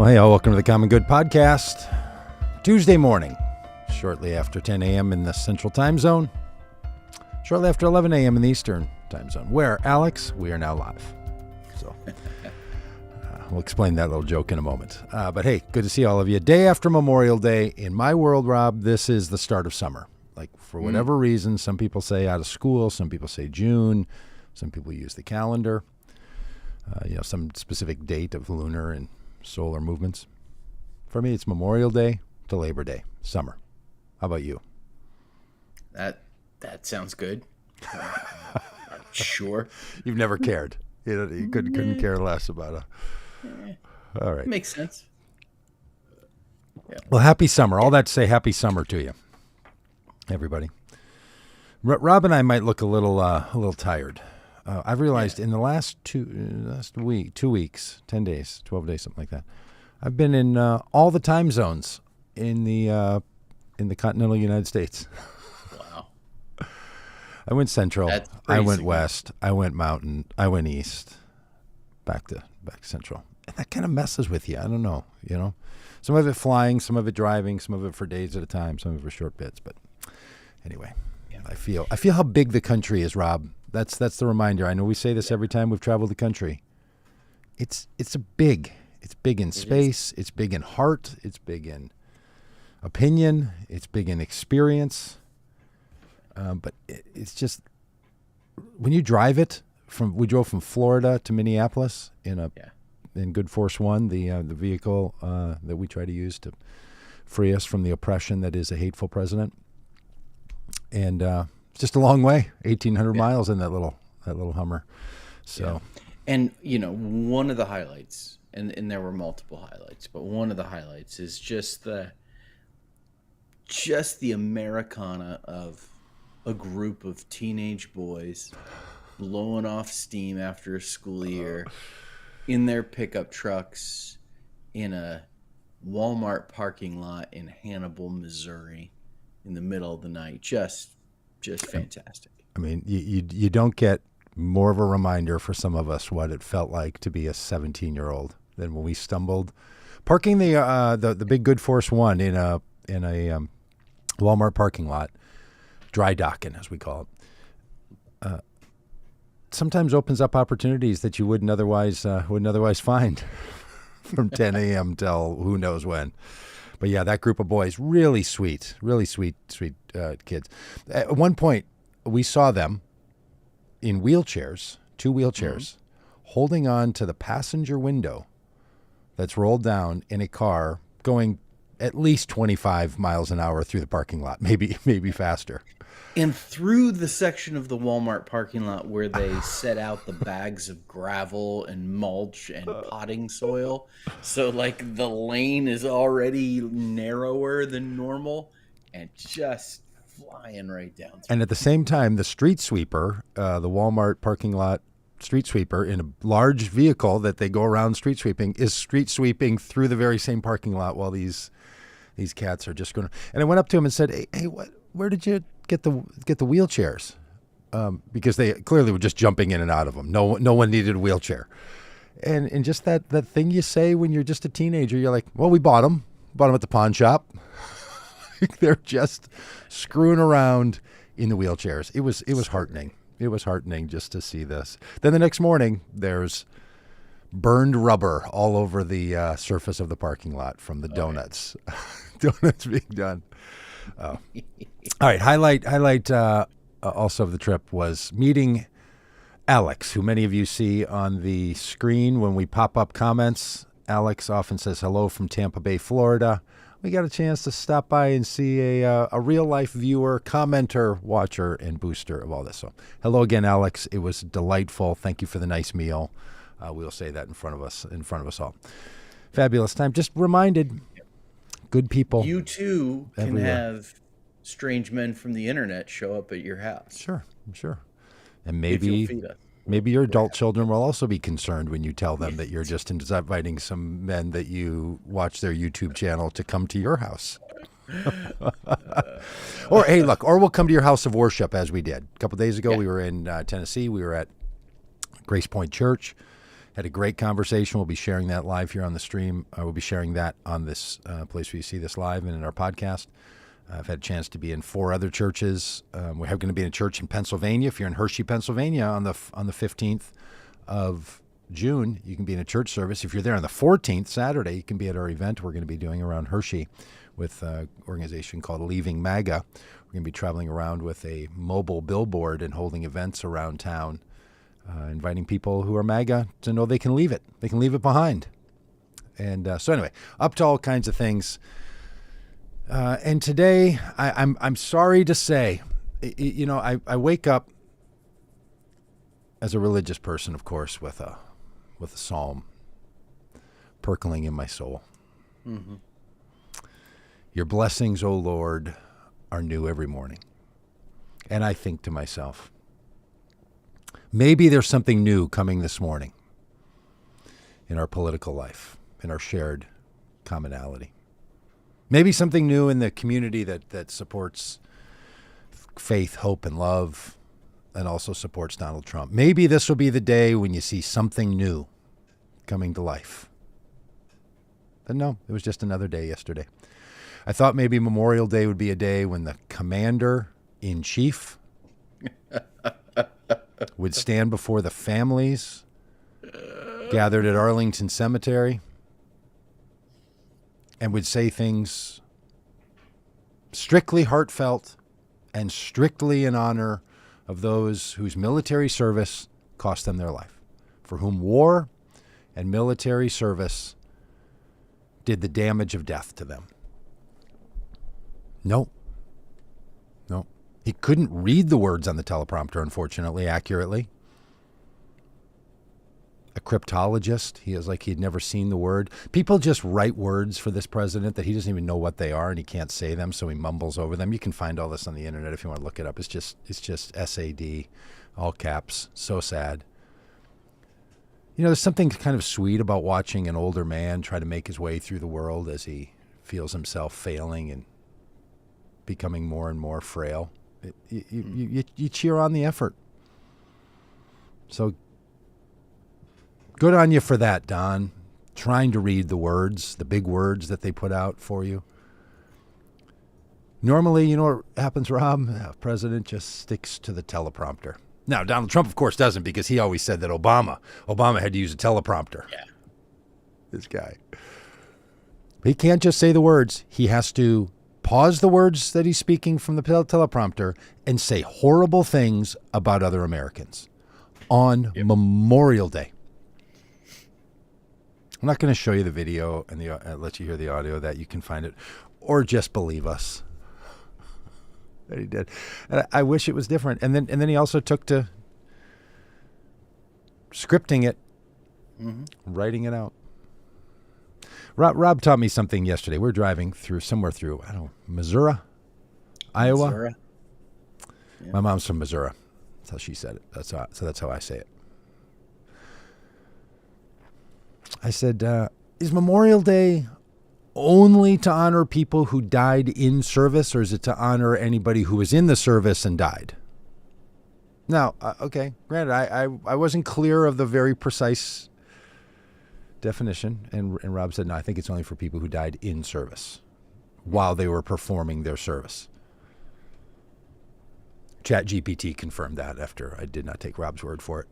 Well, hey, all, welcome to the Common Good Podcast. Tuesday morning, shortly after 10 a.m. in the Central Time Zone, shortly after 11 a.m. in the Eastern Time Zone, where, Alex, we are now live. So we'll explain that little joke in a moment. But hey, good to see all of you. Day after Memorial Day. In my world, Rob, this is the start of summer. Like, for whatever reason, some people say out of school, some people say June, some people use the calendar, some specific date of lunar and solar movements. For me, it's Memorial Day to Labor Day, summer. How about you? That sounds good. Sure. You've never cared. You couldn't care less about all right. Makes sense. Yeah. Well, happy summer. All that to say, happy summer to you, everybody. Rob and I might look a little tired. I've realized in the last 2 weeks, 10 days, 12 days, something like that, I've been in all the time zones in the continental United States. Wow. I went central. I went west. I went mountain. I went east. Back to central. And that kind of messes with you. I don't know. Some of it flying, some of it driving, some of it for days at a time, some of it for short bits. But anyway, yeah. I feel how big the country is, Rob. That's the reminder. I know we say this every time we've traveled the country. It's big. It's big in space. It's big in heart. It's big in opinion. It's big in experience. But it's just when you drive it we drove from Florida to Minneapolis in Good Force One, the vehicle that we try to use to free us from the oppression that is a hateful president. And it's just a long way, 1,800 miles in that little Hummer. So, and one of the highlights, and there were multiple highlights, but one of the highlights is just the Americana of a group of teenage boys blowing off steam after a school year in their pickup trucks in a Walmart parking lot in Hannibal, Missouri, in the middle of the night. Just fantastic. I mean, you don't get more of a reminder for some of us what it felt like to be a 17-year-old than when we stumbled parking the big Good Force One in a Walmart parking lot, dry docking as we call it. Sometimes opens up opportunities that you wouldn't otherwise find from 10 a.m. till who knows when. But yeah, that group of boys, really sweet kids. At one point, we saw them in wheelchairs, 2 wheelchairs, holding on to the passenger window that's rolled down in a car going at least 25 miles an hour through the parking lot, maybe faster. And through the section of the Walmart parking lot where they set out the bags of gravel and mulch and potting soil. So like the lane is already narrower than normal and just flying right down. And at the same time, the street sweeper, the Walmart parking lot street sweeper in a large vehicle that they go around street sweeping is street sweeping through the very same parking lot while these cats are just going. And I went up to him and said, "Hey, where did you get the wheelchairs?" Because they clearly were just jumping in and out of them. No one needed a wheelchair. And just that thing you say when you're just a teenager, you're like, well, we bought them at the pawn shop. They're just screwing around in the wheelchairs. It was heartening. It was heartening just to see this. Then the next morning, there's burned rubber all over the surface of the parking lot from the donuts. Donuts being done. All right. Highlight also of the trip was meeting Alex, who many of you see on the screen when we pop up comments. Alex often says hello from Tampa Bay, Florida. We got a chance to stop by and see a real life viewer, commenter, watcher, and booster of all this. So hello again, Alex. It was delightful. Thank you for the nice meal. We'll say that in front of us all. Fabulous time. Just reminded, good people. You too can have strange men from the internet show up at your house. Sure. And maybe your adult children will also be concerned when you tell them that you're just inviting some men that you watch their YouTube channel to come to your house. Or we'll come to your house of worship as we did. A couple of days ago, we were in Tennessee. We were at Grace Point Church. Had a great conversation. We'll be sharing that live here on the stream. I will be sharing that on this place where you see this live and in our podcast. I've had a chance to be in 4 other churches. We're going to be in a church in Pennsylvania. If you're in Hershey, Pennsylvania, on the 15th of June, you can be in a church service. If you're there on the 14th, Saturday, you can be at our event we're going to be doing around Hershey with an organization called Leaving MAGA. We're going to be traveling around with a mobile billboard and holding events around town, inviting people who are MAGA to know they can leave it. They can leave it behind. And so anyway, up to all kinds of things. And today, I'm sorry to say, I wake up as a religious person, of course, with a psalm percolating in my soul. Mm-hmm. Your blessings, O Lord, are new every morning. And I think to myself, maybe there's something new coming this morning in our political life, in our shared commonality. Maybe something new in the community that supports faith, hope, and love, and also supports Donald Trump. Maybe this will be the day when you see something new coming to life. But no, it was just another day yesterday. I thought maybe Memorial Day would be a day when the commander-in-chief would stand before the families gathered at Arlington Cemetery and would say things strictly heartfelt and strictly in honor of those whose military service cost them their life, for whom war and military service did the damage of death to them. No. He couldn't read the words on the teleprompter, unfortunately, accurately. A cryptologist, he is like he'd never seen the word. People just write words for this president that he doesn't even know what they are, and he can't say them, so he mumbles over them. You can find all this on the internet if you want to look it up. It's just SAD, all caps. So sad. There's something kind of sweet about watching an older man try to make his way through the world as he feels himself failing and becoming more and more frail. You cheer on the effort. So good on you for that, Don. Trying to read the words, the big words that they put out for you. Normally, you know what happens, Rob? The president just sticks to the teleprompter. Now, Donald Trump, of course, doesn't, because he always said that Obama had to use a teleprompter. Yeah. This guy. He can't just say the words. He has to pause the words that he's speaking from the teleprompter and say horrible things about other Americans on Memorial Day. I'm not going to show you the video and let you hear the audio of that. You can find it, or just believe us that he did. And I wish it was different. And then he also took to scripting it, writing it out. Rob taught me something yesterday. We're driving somewhere through, I don't know, Missouri, Iowa. Missouri. Yeah. My mom's from Missouri. That's how she said it. That's how I say it. I said, is Memorial Day only to honor people who died in service, or is it to honor anybody who was in the service and died? Now, okay, granted, I wasn't clear of the very precise definition, and Rob said, no, I think it's only for people who died in service while they were performing their service. ChatGPT confirmed that after I did not take Rob's word for it.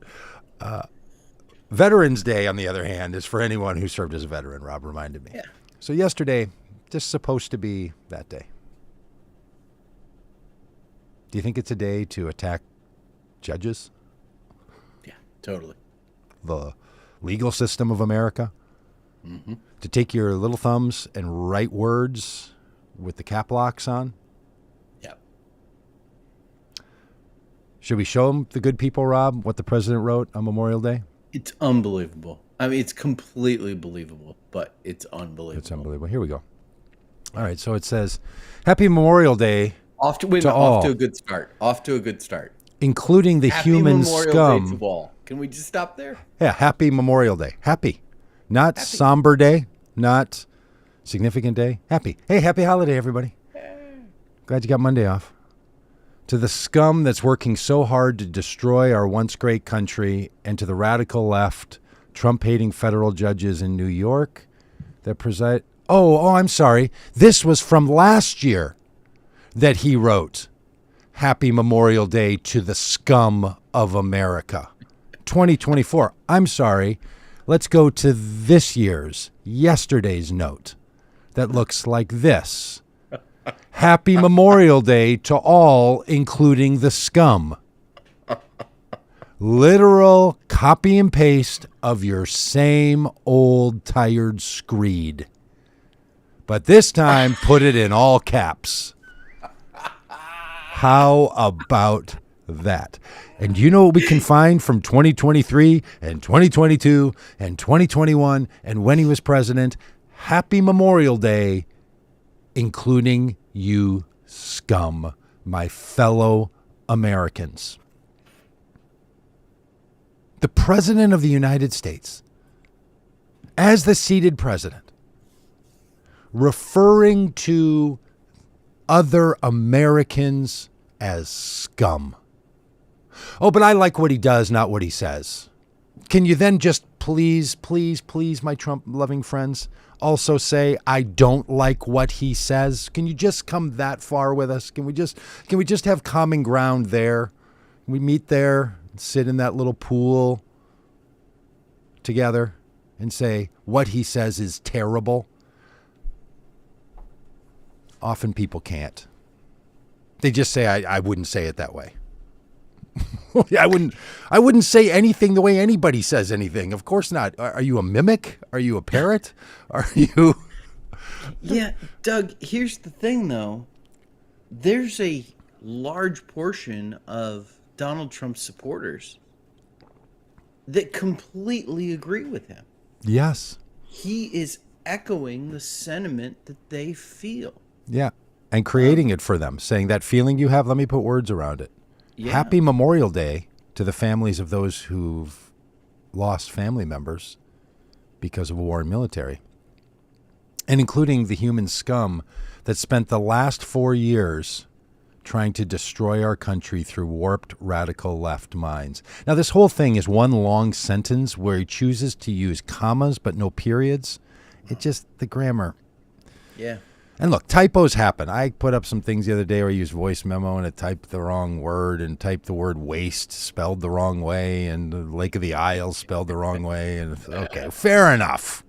Veterans Day, on the other hand, is for anyone who served as a veteran, Rob reminded me. Yeah. So yesterday, just supposed to be that day. Do you think it's a day to attack judges? Yeah, totally. The legal system of America? Mm-hmm. To take your little thumbs and write words with the cap locks on? Yep. Should we show them, the good people, Rob, what the president wrote on Memorial Day? It's unbelievable. I mean, it's completely believable, but it's unbelievable. It's unbelievable. Here we go. All right, so it says, Happy Memorial Day off to a good start. Off to a good start. Including the Happy human Memorial scum. Day to all. Can we just stop there? Yeah, Happy Memorial Day. Happy. Not happy. Somber day, not significant day. Happy. Hey, happy holiday, everybody. Glad you got Monday off. To the scum that's working so hard to destroy our once great country, and to the radical left Trump-hating federal judges in New York that preside. Oh, I'm sorry. This was from last year that he wrote, Happy Memorial Day to the scum of America. 2024. I'm sorry. Let's go to yesterday's note that looks like this. Happy Memorial Day to all, including the scum. Literal copy and paste of your same old tired screed. But this time, put it in all caps. How about that? And do you know what we can find from 2023 and 2022 and 2021 and when he was president? Happy Memorial Day, including you scum, my fellow Americans. The President of the United States, as the seated president, referring to other Americans as scum. Oh, but I like what he does, not what he says. Can you then just please, my Trump-loving friends, also say, I don't like what he says? Can you just come that far with us? Can we just have common ground there? We meet there, sit in that little pool together and say, what he says is terrible. Often people can't. They just say, I wouldn't say it that way. I wouldn't say anything the way anybody says anything. Of course not. Are you a mimic? Are you a parrot? Are you? Yeah, Doug, here's the thing, though. There's a large portion of Donald Trump's supporters that completely agree with him. Yes. He is echoing the sentiment that they feel. Yeah. And creating it for them, saying that feeling you have, let me put words around it. Yeah. Happy Memorial Day to the families of those who've lost family members because of war and military, and including the human scum that spent the last 4 years trying to destroy our country through warped radical left minds. Now, this whole thing is one long sentence where he chooses to use commas but no periods. It just, the grammar. Yeah. And look, typos happen. I put up some things the other day where I used voice memo and it typed the wrong word and typed the word waste spelled the wrong way and the Lake of the Isles spelled the wrong way. And okay, fair enough.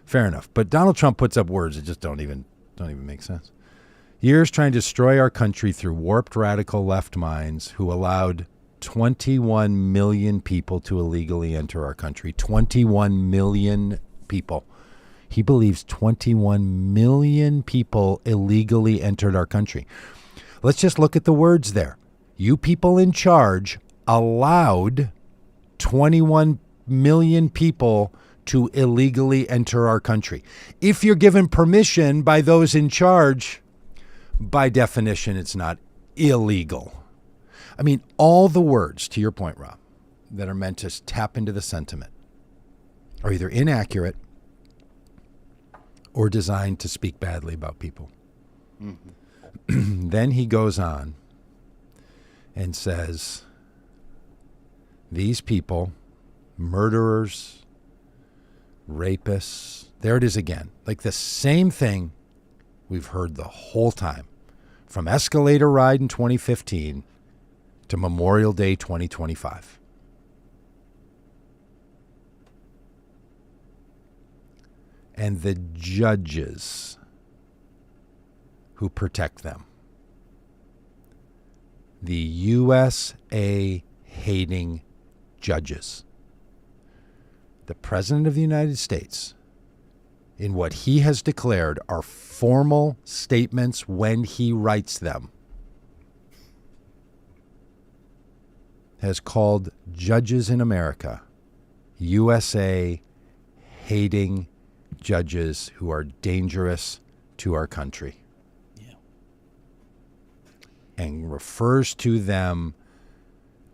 Fair enough. But Donald Trump puts up words that just don't even make sense. Years trying to destroy our country through warped radical left minds who allowed 21 million people to illegally enter our country. 21 million people. He believes 21 million people illegally entered our country. Let's just look at the words there. You people in charge allowed 21 million people to illegally enter our country. If you're given permission by those in charge, by definition, it's not illegal. I mean, all the words, to your point, Rob, that are meant to tap into the sentiment are either inaccurate or designed to speak badly about people. Mm-hmm. Then he goes on and says, these people, murderers, rapists, there it is again. Like the same thing we've heard the whole time. From Escalator Ride in 2015 to Memorial Day 2025. And the judges who protect them. The USA hating judges. The President of the United States, in what he has declared are formal statements when he writes them, has called judges in America USA hating judges who are dangerous to our country. Yeah. And refers to them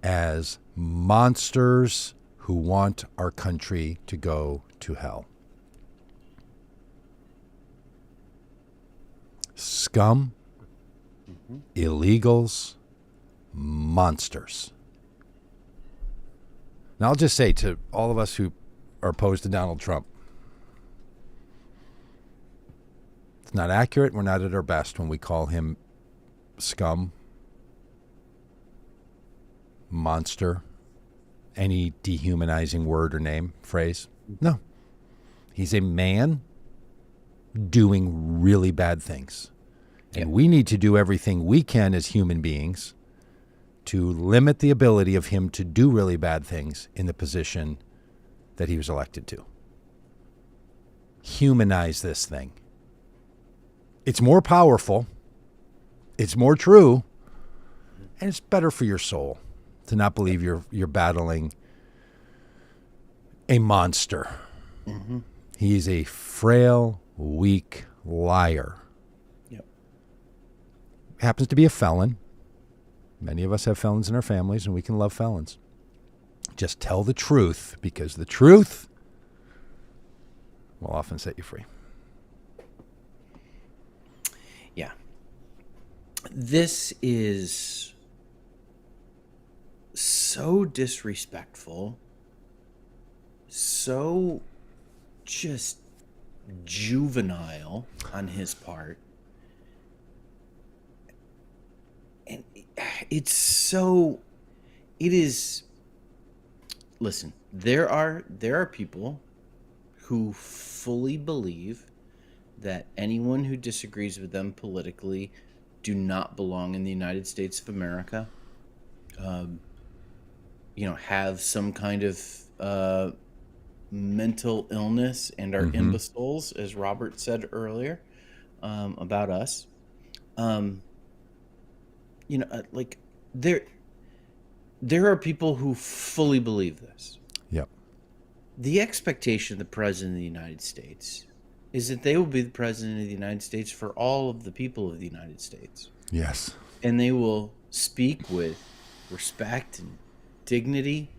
as monsters who want our country to go to hell. Scum, illegals, monsters. Now, I'll just say to all of us who are opposed to Donald Trump. It's not accurate. We're not at our best when we call him scum, monster, any dehumanizing word or name, phrase. No. He's a man doing really bad things. And we need to do everything we can as human beings to limit the ability of him to do really bad things in the position that he was elected to. Humanize this thing. It's more powerful, it's more true, and it's better for your soul to not believe you're battling a monster. Mm-hmm. He's a frail, weak liar. Yep. Happens to be a felon. Many of us have felons in our families, and we can love felons. Just tell the truth, because the truth will often set you free. Yeah. This is so disrespectful, so just juvenile on his part. And it is, listen, there are people who fully believe that anyone who disagrees with them politically do not belong in the United States of America, have some kind of mental illness and are imbeciles, as Robert said earlier about us. There are people who fully believe this. Yep. The expectation of the President of the United States is that they will be the President of the United States for all of the people of the United States. Yes. And they will speak with respect and dignity,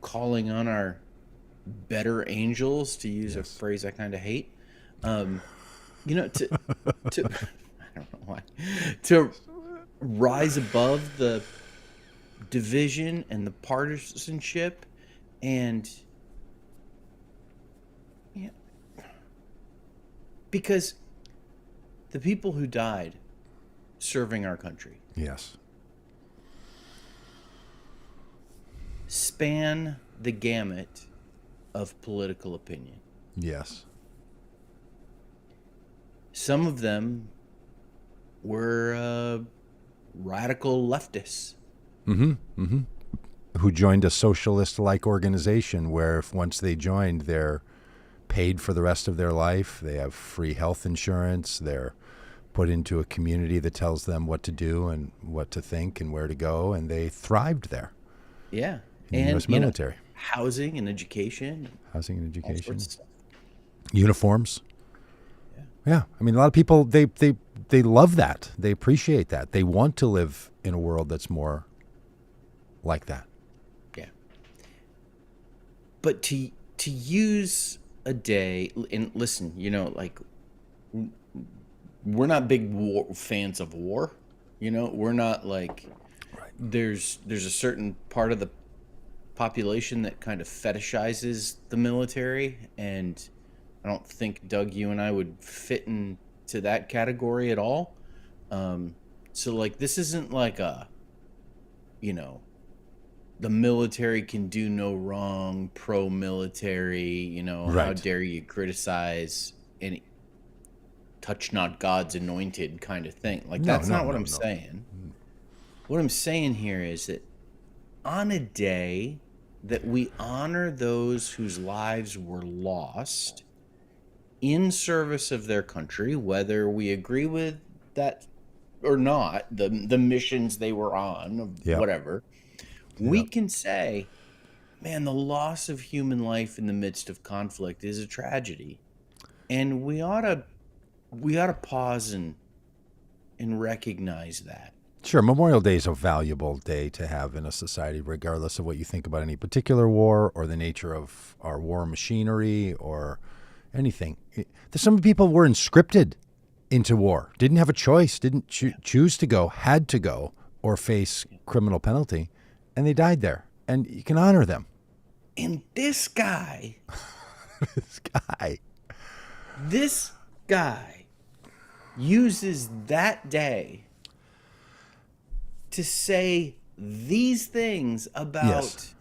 calling on our better angels, to use a phrase I kind of hate. To I don't know why, to rise above the division and the partisanship, and because the people who died serving our country, yes, span the gamut of political opinion. yes, some of them were radical leftists. Who joined a socialist-like organization where if once they joined, they're paid for the rest of their life. They have free health insurance. They're put into a community that tells them what to do and what to think and where to go, and they thrived there. Yeah. In the U.S. military. Housing and education. All sorts of stuff. Uniforms. Yeah. I mean, a lot of people, they love that. They appreciate that. They want to live in a world that's more like that. Yeah. But to use a day, and listen, we're not big fans of war. We're not like, right. There's a certain part of the population that kind of fetishizes the military, and I don't think, Doug, you and I would fit into that category at all. So like, this isn't like the military can do no wrong, pro-military, Right. How dare you criticize any touch not God's anointed kind of thing. Like, that's not what I'm saying. What I'm saying here is that on a day that we honor those whose lives were lost in service of their country, whether we agree with that or not, the missions they were on, whatever, we can say, man, the loss of human life in the midst of conflict is a tragedy. And we ought to pause and recognize that. Sure, Memorial Day is a valuable day to have in a society, regardless of what you think about any particular war or the nature of our war machinery or anything. Some people were conscripted into war, didn't have a choice, didn't choose to go, had to go, or face criminal penalty, and they died there. And you can honor them. And this guy This guy. uses that day to say these things about Yes.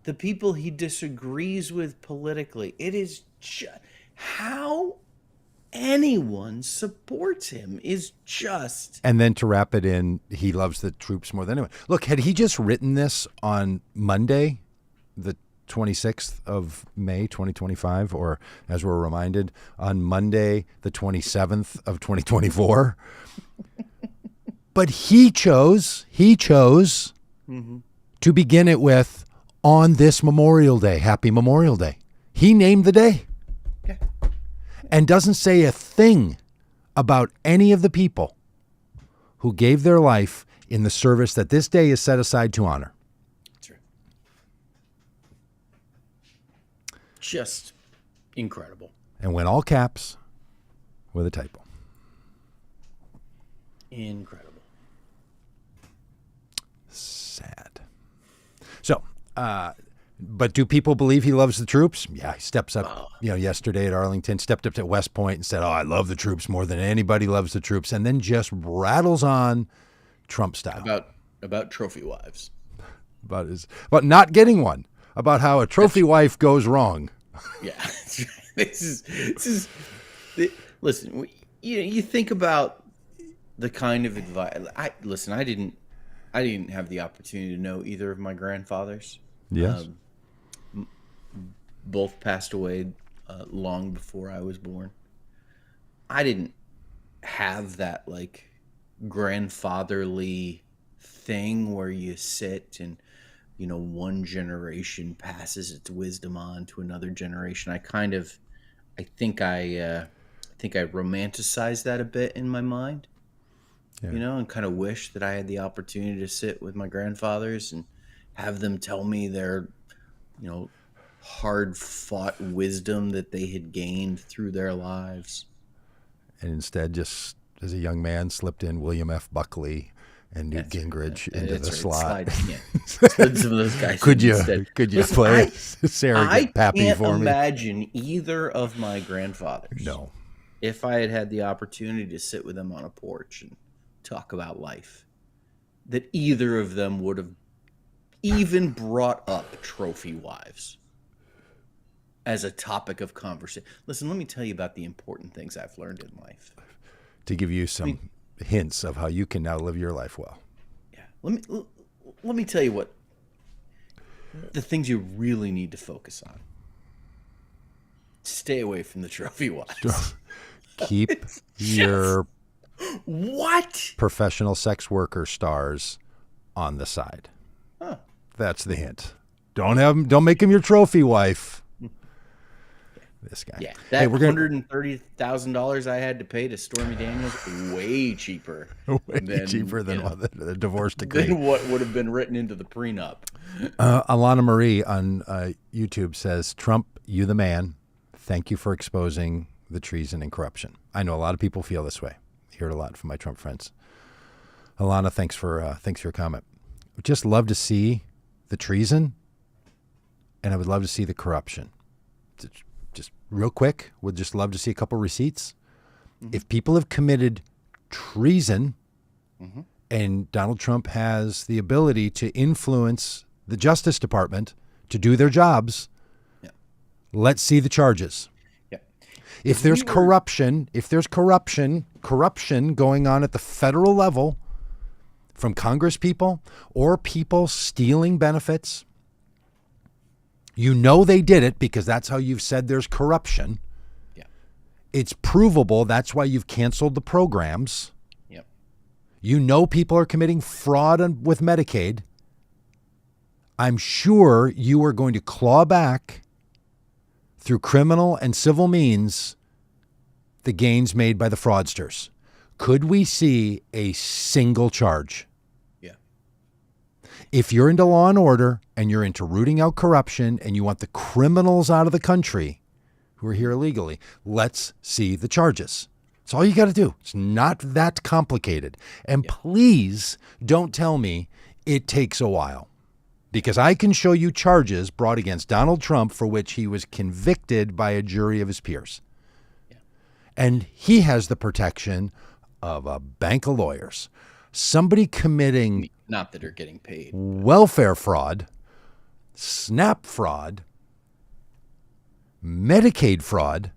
the people he disagrees with politically. It is just how anyone supports him is just. And then to wrap it in, he loves the troops more than anyone. Look, had he just written this on Monday, the 26th of May, 2025, or as we're reminded, on Monday, the 27th of 2024, but he chose to begin it with, on this Memorial Day, Happy Memorial Day. He named the day. Yeah. And doesn't say a thing about any of the people who gave their life in the service that this day is set aside to honor. That's right. Just incredible. And went all caps with a typo. Incredible. Sad. So, but do people believe he loves the troops? Yeah, he steps up, yesterday at Arlington, stepped up to West Point and said, I love the troops more than anybody loves the troops. And then just rattles on Trump style. About trophy wives. About not getting one. About how a trophy wife goes wrong. Yeah. This is listen, you think about the kind of advice. I didn't have the opportunity to know either of my grandfathers. Yes. Both passed away long before I was born. I didn't have that like grandfatherly thing where you sit and one generation passes its wisdom on to another generation. I think I romanticized that a bit in my mind. Yeah. And kind of wish that I had the opportunity to sit with my grandfathers and have them tell me their, hard-fought wisdom that they had gained through their lives. And instead, just as a young man, slipped in William F. Buckley and Newt Gingrich into the slot. Slid some of those guys. Could you play Surrogate Pappy for me? I can't imagine either of my grandfathers. No. If I had had the opportunity to sit with them on a porch and talk about life, that either of them would have even brought up trophy wives as a topic of conversation. Listen, let me tell you about the important things I've learned in life. To give you some hints of how you can now live your life well. Yeah. Let me tell you what the things you really need to focus on. Stay away from the trophy wives. Keep your professional sex worker stars on the side. Huh. That's the hint. Don't make him your trophy wife. This guy. Yeah, that $130,000 I had to pay to Stormy Daniels, way cheaper than the divorce decree. Than what would have been written into the prenup. Alana Marie on YouTube says, Trump, you the man. Thank you for exposing the treason and corruption. I know a lot of people feel this way. I hear it a lot from my Trump friends. Alana, thanks for your comment. Would just love to see the treason, and I would love to see the corruption. Just real quick, would just love to see a couple receipts. Mm-hmm. If people have committed treason, mm-hmm. and Donald Trump has the ability to influence the Justice Department to do their jobs, let's see the charges. Yeah. If there's corruption going on at the federal level from Congress people or people stealing benefits, they did it because that's how you've said there's corruption. Yeah. It's provable. That's why you've canceled the programs. Yep. People are committing fraud with Medicaid. I'm sure you are going to claw back through criminal and civil means the gains made by the fraudsters. Could we see a single charge? If you're into law and order and you're into rooting out corruption and you want the criminals out of the country who are here illegally, let's see the charges. That's all you got to do. It's not that complicated. And please don't tell me it takes a while, because I can show you charges brought against Donald Trump for which he was convicted by a jury of his peers. Yeah. And he has the protection of a bank of lawyers. Somebody committing not that are getting paid, welfare fraud, SNAP fraud, Medicaid fraud.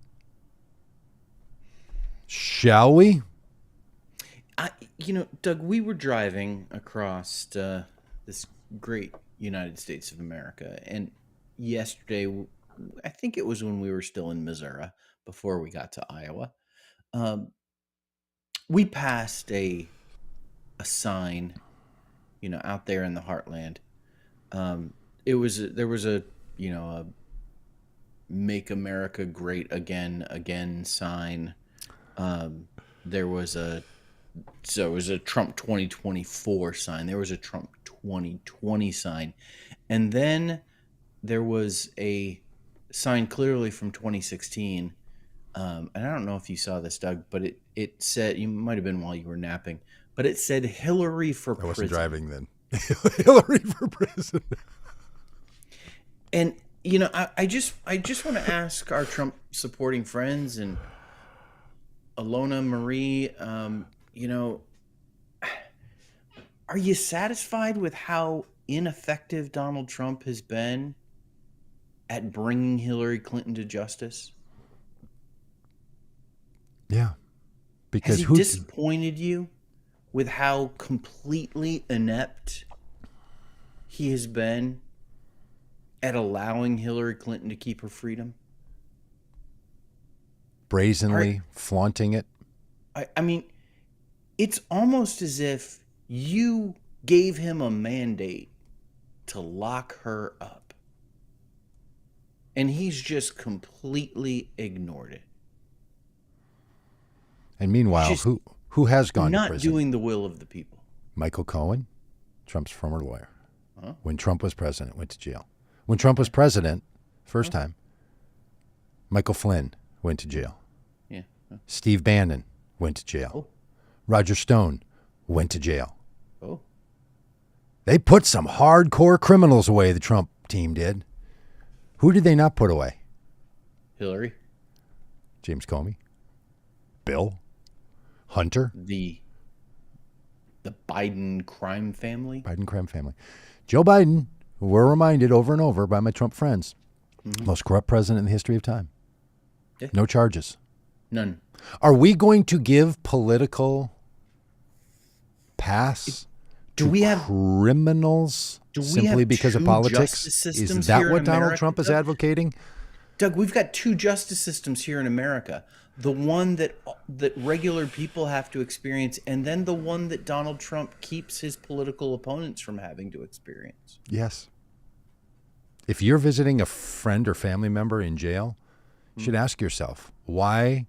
Shall we? Doug, we were driving across this great United States of America, and yesterday, I think it was when we were still in Missouri before we got to Iowa, we passed a sign, out there in the heartland. There was a "Make America Great Again" sign. There was a Trump 2024 sign. There was a Trump 2020 sign. And then there was a sign clearly from 2016. And I don't know if you saw this, Doug, but it said, you might have been while you were napping, but it said Hillary for president. I wasn't driving then. Hillary for president. And, I just want to ask our Trump supporting friends and Alona Marie, are you satisfied with how ineffective Donald Trump has been at bringing Hillary Clinton to justice? Yeah. Because has he disappointed you with how completely inept he has been at allowing Hillary Clinton to keep her freedom? Brazenly flaunting it. I mean, it's almost as if you gave him a mandate to lock her up, and he's just completely ignored it. And meanwhile, who has gone to not prison? doing the will of the people. Michael Cohen, Trump's former lawyer. When Trump was president, went to jail. When Trump was president, first time, Michael Flynn went to jail. Yeah. Steve Bannon went to jail. Oh. Roger Stone went to jail. Oh. They put some hardcore criminals away, the Trump team did. Who did they not put away? Hillary. James Comey. Bill. Hunter. The Biden crime family. Biden crime family. Joe Biden, we're reminded over and over by my Trump friends, most corrupt president in the history of time. Yeah. No charges. None. Are we going to give political pass to criminals simply because of politics? Is that what Donald Trump is advocating? Doug, we've got two justice systems here in America. The one that regular people have to experience, and then the one that Donald Trump keeps his political opponents from having to experience. Yes. If you're visiting a friend or family member in jail, you should ask yourself, why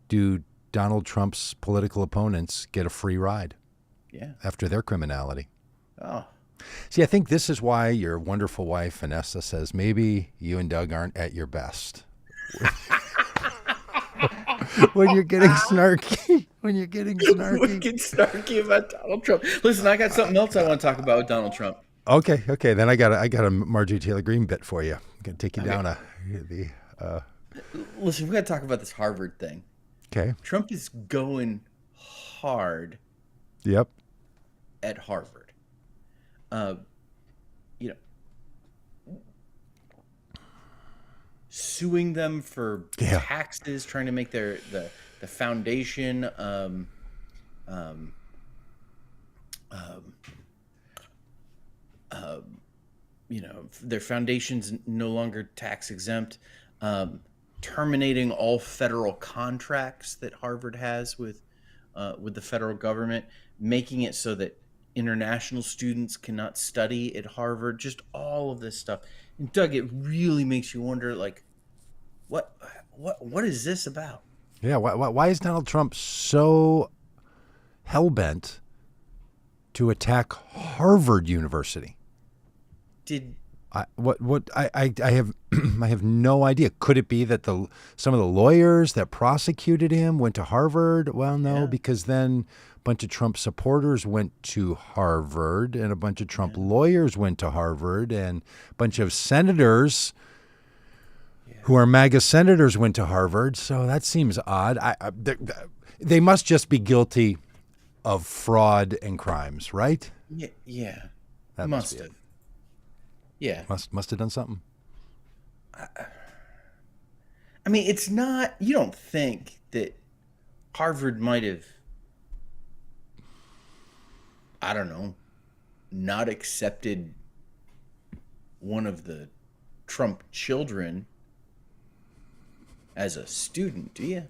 do Donald Trump's political opponents get a free ride after their criminality? Oh. See, I think this is why your wonderful wife, Vanessa, says maybe you and Doug aren't at your best. When you're getting snarky. When you're getting snarky. We get snarky about Donald Trump. Listen, I got something else I want to talk about with Donald Trump. Okay. Then I got a Marjorie Taylor Greene bit for you. I'm gonna take you down Listen, we got to talk about this Harvard thing. Okay. Trump is going hard. Yep. At Harvard. Suing them for taxes, trying to make the foundation their foundation's no longer tax exempt, terminating all federal contracts that Harvard has with the federal government, making it so that international students cannot study at Harvard, just all of this stuff. And Doug, it really makes you wonder, like, what is this about? Yeah, why is Donald Trump so hell-bent to attack Harvard University? Did I have I have no idea. Could it be that some of the lawyers that prosecuted him went to Harvard? Well, no, Yeah. because then a bunch of Trump supporters went to Harvard, and a bunch of Trump Yeah. lawyers went to Harvard, and a bunch of senators who are MAGA senators went to Harvard. So that seems odd. They must just be guilty of fraud and crimes, right? Yeah. Yeah. That Must be it. have. Yeah. Must have done something. I mean, it's not. You don't think that Harvard might have, I don't know, not accepted one of the Trump children as a student, do you?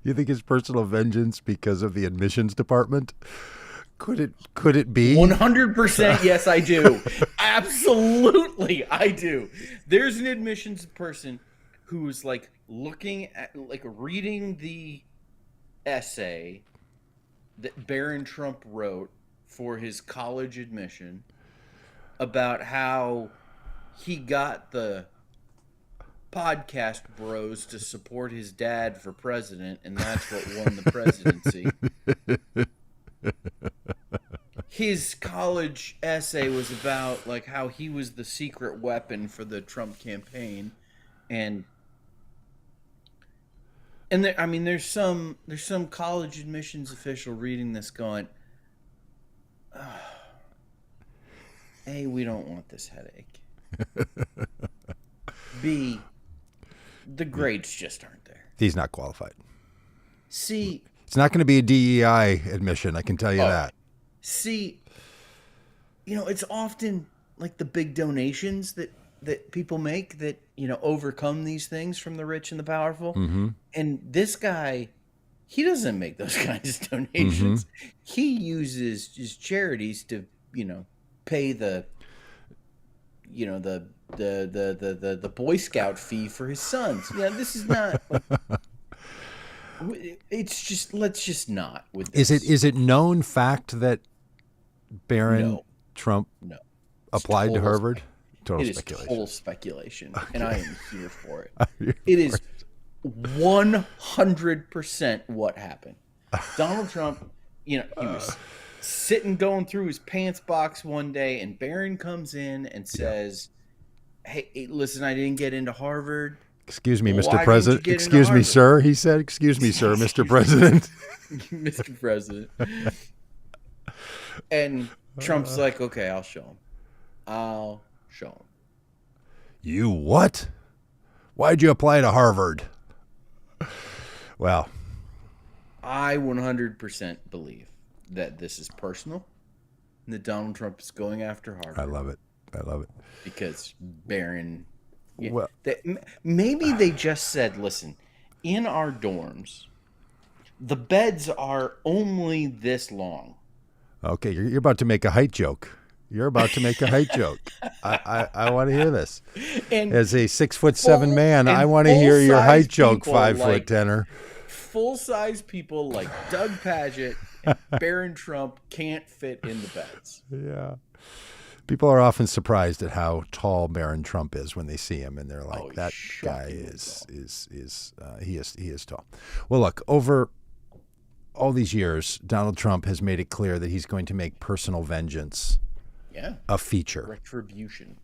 You think it's personal vengeance because of the admissions department? Could it be? 100% yes, I do. Absolutely, I do. There's an admissions person who's like looking at, like reading the essay that Barron Trump wrote for his college admission about how he got the podcast bros to support his dad for president, and that's what won the presidency. His college essay was about like how he was the secret weapon for the Trump campaign, and there, I mean, there's some college admissions official reading this going, A, we don't want this headache. B, the grades just aren't there. He's not qualified. C, It's not going to be a DEI admission, I can tell you that. C, it's often like the big donations that people make that, overcome these things from the rich and the powerful. Mm-hmm. And this guy, he doesn't make those kinds of donations. Mm-hmm. He uses his charities to, pay the Boy Scout fee for his sons. This is not. It's just, let's just not with this. Is it known fact that Barron Trump applied to Harvard? Total speculation. Total speculation, and I am here for it. It is 100% what happened. Donald Trump, he was sitting going through his pants box one day, and Barron comes in and says, "Hey, listen, I didn't get into Harvard." Excuse me, Mr. President. Excuse me, sir. He said, "Excuse me, sir, Mr. President." Mr. President. And Trump's like, "Okay, I'll show him. You what? Why'd you apply to Harvard? Well, I 100% believe that this is personal and that Donald Trump is going after Harvard. I love it. Because Barron... Well, maybe they just said, listen, in our dorms, the beds are only this long. Okay, you're about to make a height joke. I want to hear this. And as a 6'7" man, I want to hear your height joke, 5'10". Full-size people like Doug Padgett and Barron Trump can't fit in the beds. Yeah. People are often surprised at how tall Barron Trump is when they see him, and they're like, "That guy is tall." Well, look, over all these years, Donald Trump has made it clear that he's going to make personal vengeance a feature. Retribution.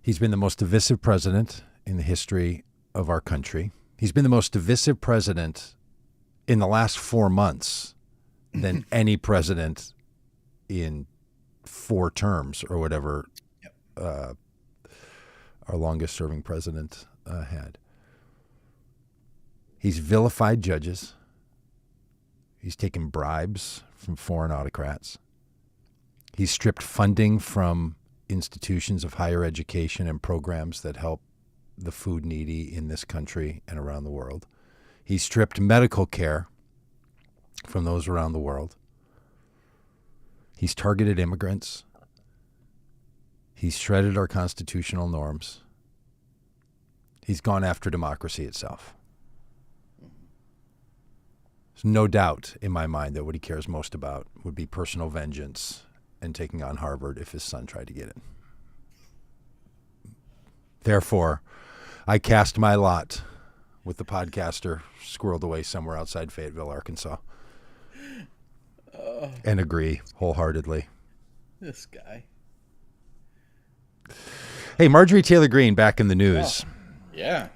He's been the most divisive president in the history of our country. He's been the most divisive president in the last 4 months than any president in 4 terms or whatever our longest serving president had. He's vilified judges. He's taken bribes from foreign autocrats. He's stripped funding from institutions of higher education and programs that help the food needy in this country and around the world. He's stripped medical care from those around the world. He's targeted immigrants. He's shredded our constitutional norms. He's gone after democracy itself. There's no doubt in my mind that what he cares most about would be personal vengeance and taking on Harvard if his son tried to get in. Therefore, I cast my lot with the podcaster squirreled away somewhere outside Fayetteville, Arkansas, and agree wholeheartedly. This guy. Hey, Marjorie Taylor Greene back in the news. Oh, yeah.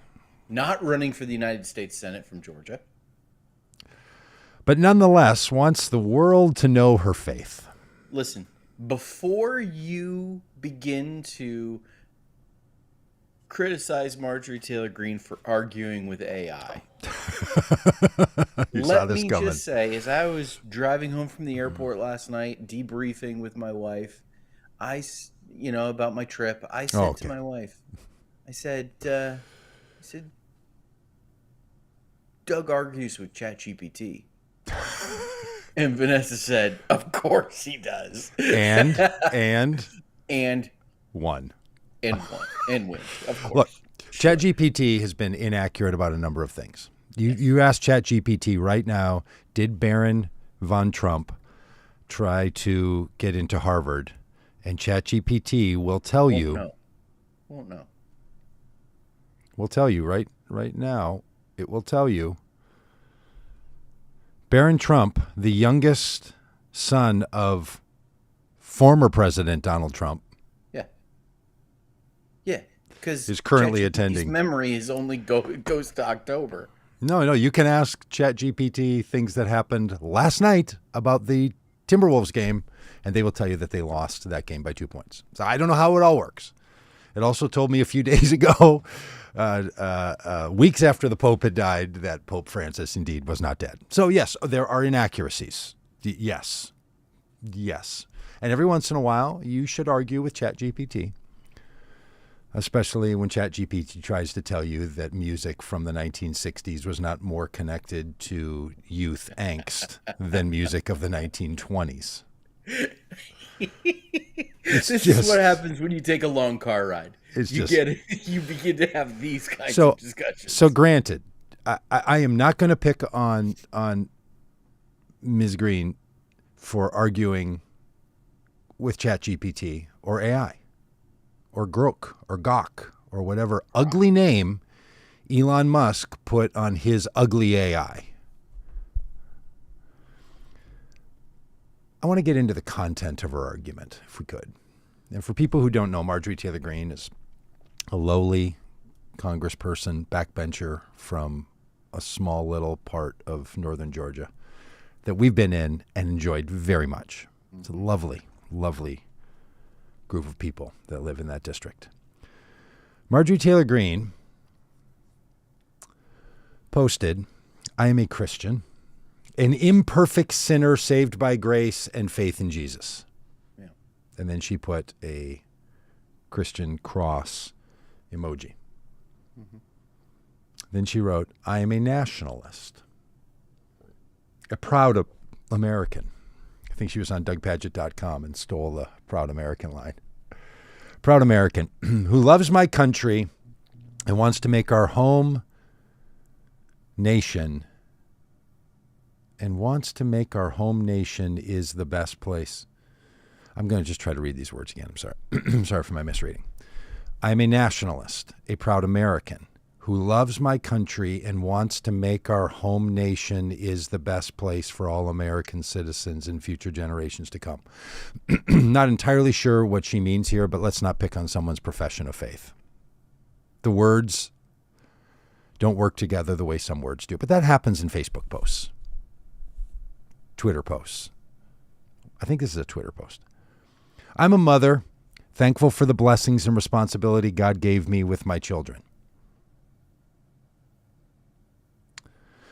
Not running for the United States Senate from Georgia. But nonetheless wants the world to know her faith. Listen, before you begin to criticize Marjorie Taylor Greene for arguing with AI, let me just say, as I was driving home from the airport last night, debriefing with my wife, about my trip, I said to my wife, I said, Doug argues with ChatGPT. And Vanessa said, of course he does. And won. And win, of course. Look, ChatGPT has been inaccurate about a number of things. You ask ChatGPT right now, did Baron von Trump try to get into Harvard? And ChatGPT will tell you. Won't know. Will tell you right now. It will tell you. Baron Trump, the youngest son of former President Donald Trump. Yeah, because is currently attending. His memory is only goes to October. No, you can ask ChatGPT things that happened last night about the Timberwolves game, and they will tell you that they lost that game by 2 points. So I don't know how it all works. It also told me a few days ago, weeks after the Pope had died, that Pope Francis indeed was not dead. So yes, there are inaccuracies. Yes. And every once in a while, you should argue with ChatGPT, especially when ChatGPT tries to tell you that music from the 1960s was not more connected to youth angst than music of the 1920s. This is what happens when you take a long car ride. You begin to have these kinds of discussions. So granted, I am not going to pick on Ms. Greene for arguing with ChatGPT or AI or Grok or Gawk or whatever ugly name Elon Musk put on his ugly AI. I want to get into the content of her argument, if we could. And for people who don't know, Marjorie Taylor Greene is a lowly congressperson, backbencher from a small little part of northern Georgia that we've been in and enjoyed very much. It's a lovely, lovely group of people that live in that district. Marjorie Taylor Greene posted, I am a Christian, an imperfect sinner saved by grace and faith in Jesus. Yeah. And then she put a Christian cross emoji. Mm-hmm. Then she wrote, I am a nationalist, a proud American. I think she was on DougPadgett.com and stole the Proud American line. Proud American who loves my country and wants to make our home nation is the best place. I'm going to just try to read these words again. I'm sorry. I'm sorry for my misreading. I am a nationalist, a proud American who loves my country and wants to make our home nation is the best place for all American citizens and future generations to come. Not entirely sure what she means here, but let's not pick on someone's profession of faith. The words don't work together the way some words do, but that happens in Facebook posts, Twitter posts. I think this is a Twitter post. I'm a mother, thankful for the blessings and responsibility God gave me with my children.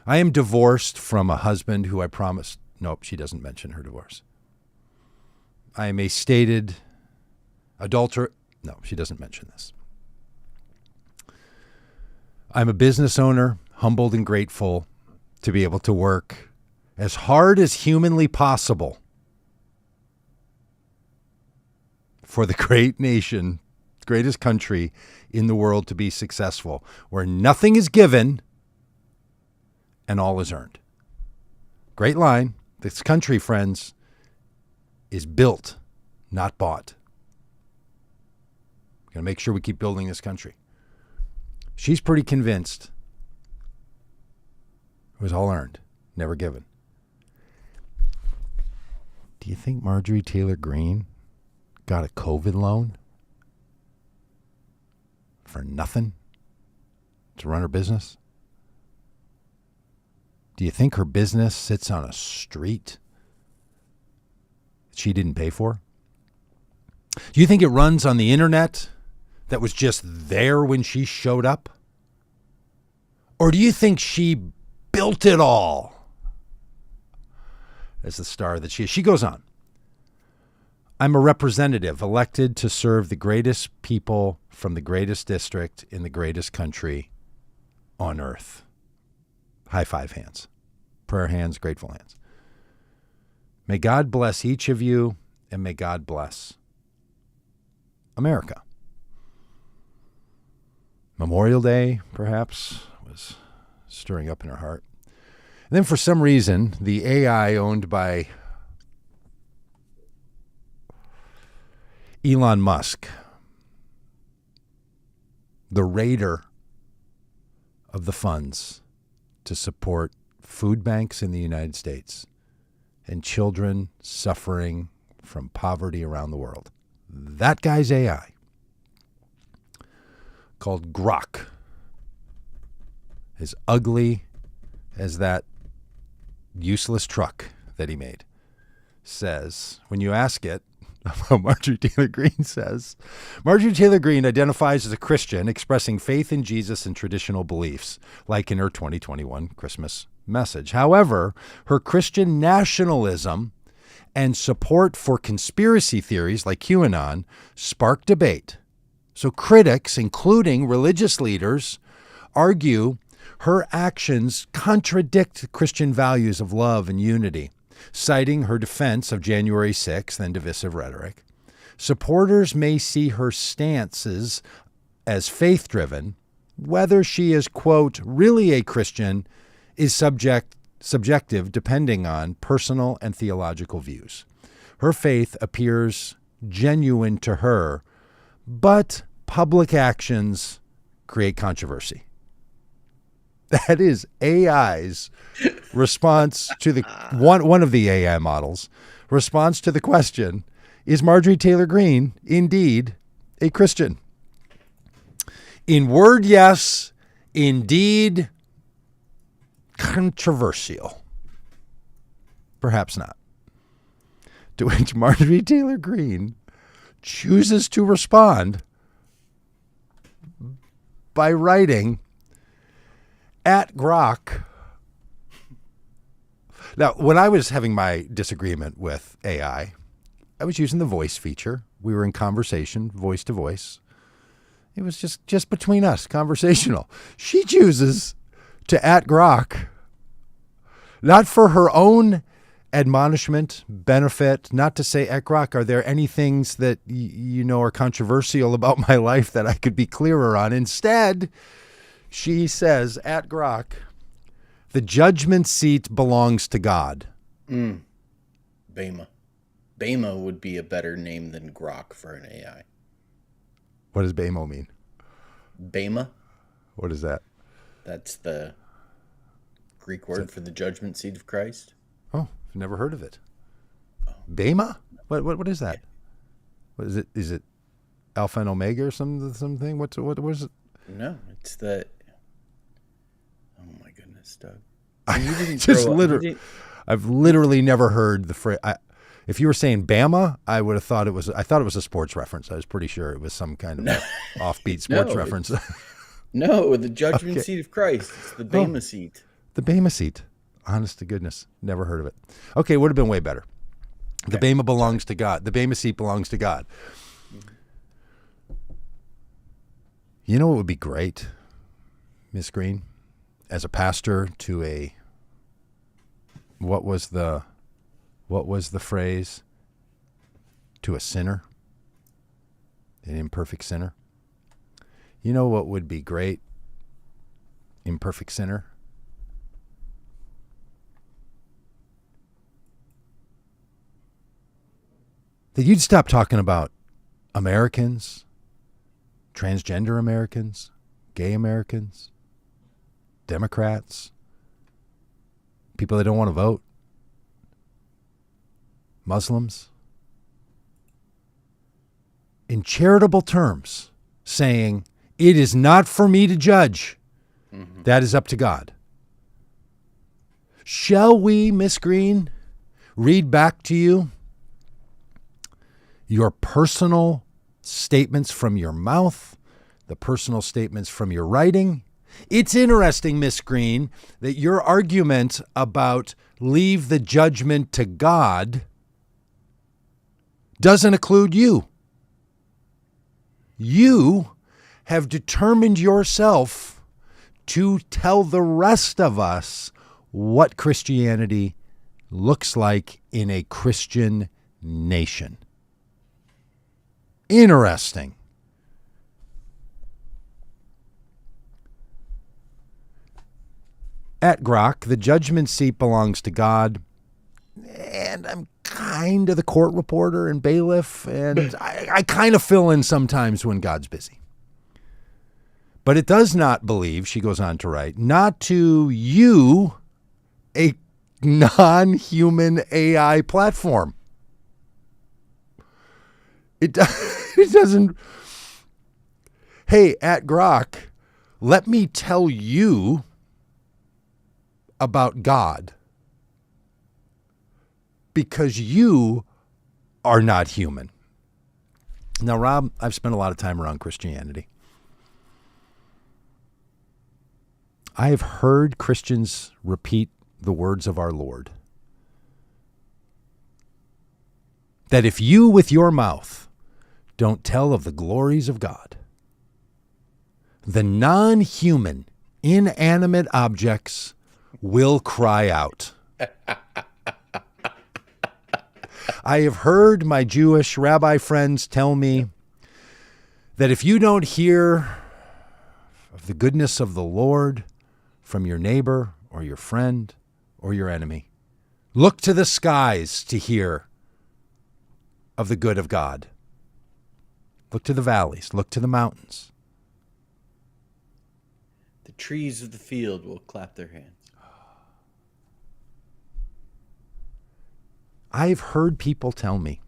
I am divorced from a husband who I promised. Nope, she doesn't mention her divorce. I am a stated adulterer. No, she doesn't mention this. I'm a business owner, humbled and grateful to be able to work as hard as humanly possible for the great nation, greatest country in the world to be successful, where nothing is given and all is earned. Great line. This country, friends, is built not bought. We're going to make sure we keep building this country. She's pretty convinced it was all earned, never given. Do you think Marjorie Taylor Greene got a COVID loan for nothing to run her business? Do you think her business sits on a street that she didn't pay for? Do you think it runs on the internet that was just there when she showed up? Or do you think she built it all as the star that she is? She goes on. I'm a representative elected to serve the greatest people from the greatest district in the greatest country on earth. High five hands, prayer hands, grateful hands. May God bless each of you, and may God bless America. Memorial Day, perhaps, was stirring up in her heart. And then for some reason, the AI owned by Elon Musk, the raider of the funds to support food banks in the United States and children suffering from poverty around the world. That guy's AI, called Grok, as ugly as that useless truck that he made, says, when you ask it, Marjorie Taylor Greene says, Marjorie Taylor Greene identifies as a Christian expressing faith in Jesus and traditional beliefs, like in her 2021 Christmas message. However, her Christian nationalism and support for conspiracy theories like QAnon spark debate. So critics, including religious leaders, argue her actions contradict Christian values of love and unity, citing her defense of January 6th and divisive rhetoric. Supporters may see her stances as faith-driven. Whether she is, quote, really a Christian is subjective depending on personal and theological views. Her faith appears genuine to her, but public actions create controversy. That is AI's response to the one of the AI models' response to the question, is Marjorie Taylor Greene indeed a Christian? In word, yes. Indeed, controversial. Perhaps not. To which Marjorie Taylor Greene chooses to respond by writing, at Grok. Now, when I was having my disagreement with AI, I was using the voice feature. We were in conversation, voice to voice. It was just between us, conversational. She chooses to at Grok, not for her own admonishment, benefit, not to say, at Grok, are there any things that you know are controversial about my life that I could be clearer on? Instead, she says, at Grok, the judgment seat belongs to God. Bema. Bema would be a better name than Grok for an AI. What does Bema mean? Bema? What is that? That's the Greek word for the judgment seat of Christ. Oh, I've never heard of it. Bema? What is that? What is it? Is it Alpha and Omega or something? What is it? No, it's the... Oh my goodness, Doug. I've literally never heard the phrase. If you were saying Bama, I would have thought it was a sports reference. I was pretty sure it was some kind of offbeat sports reference. No, the judgment seat of Christ. It's the Bema seat. The Bema seat. Honest to goodness. Never heard of it. Okay, it would have been way better. The Bema belongs to God. The Bema seat belongs to God. You know what would be great, Miss Green? As a pastor to a, what was the phrase? To a sinner, an imperfect sinner. You know what would be great, imperfect sinner? that you'd stop talking about Americans, transgender Americans, gay Americans, Democrats, people that don't want to vote, Muslims, in charitable terms, saying, it is not for me to judge. Mm-hmm. That is up to God. Shall we, Miss Green, read back to you your personal statements from your mouth, the personal statements from your writing? It's interesting, Miss Green, that your argument about leave the judgment to God doesn't include you. You have determined yourself to tell the rest of us what Christianity looks like in a Christian nation. Interesting. At Grok, the judgment seat belongs to God, and I'm kind of the court reporter and bailiff, and I kind of fill in sometimes when God's busy. But it does not believe, she goes on to write, not to you, a non-human AI platform. It doesn't. Hey, at Grok, let me tell you about God, because you are not human. Now, Rob, I've spent a lot of time around Christianity. I have heard Christians repeat the words of our Lord, that if you with your mouth don't tell of the glories of God, the non-human, inanimate objects will cry out. I have heard my Jewish rabbi friends tell me that if you don't hear of the goodness of the Lord from your neighbor or your friend or your enemy, look to the skies to hear of the good of God. Look to the valleys, look to the mountains. The trees of the field will clap their hands. I've heard people tell me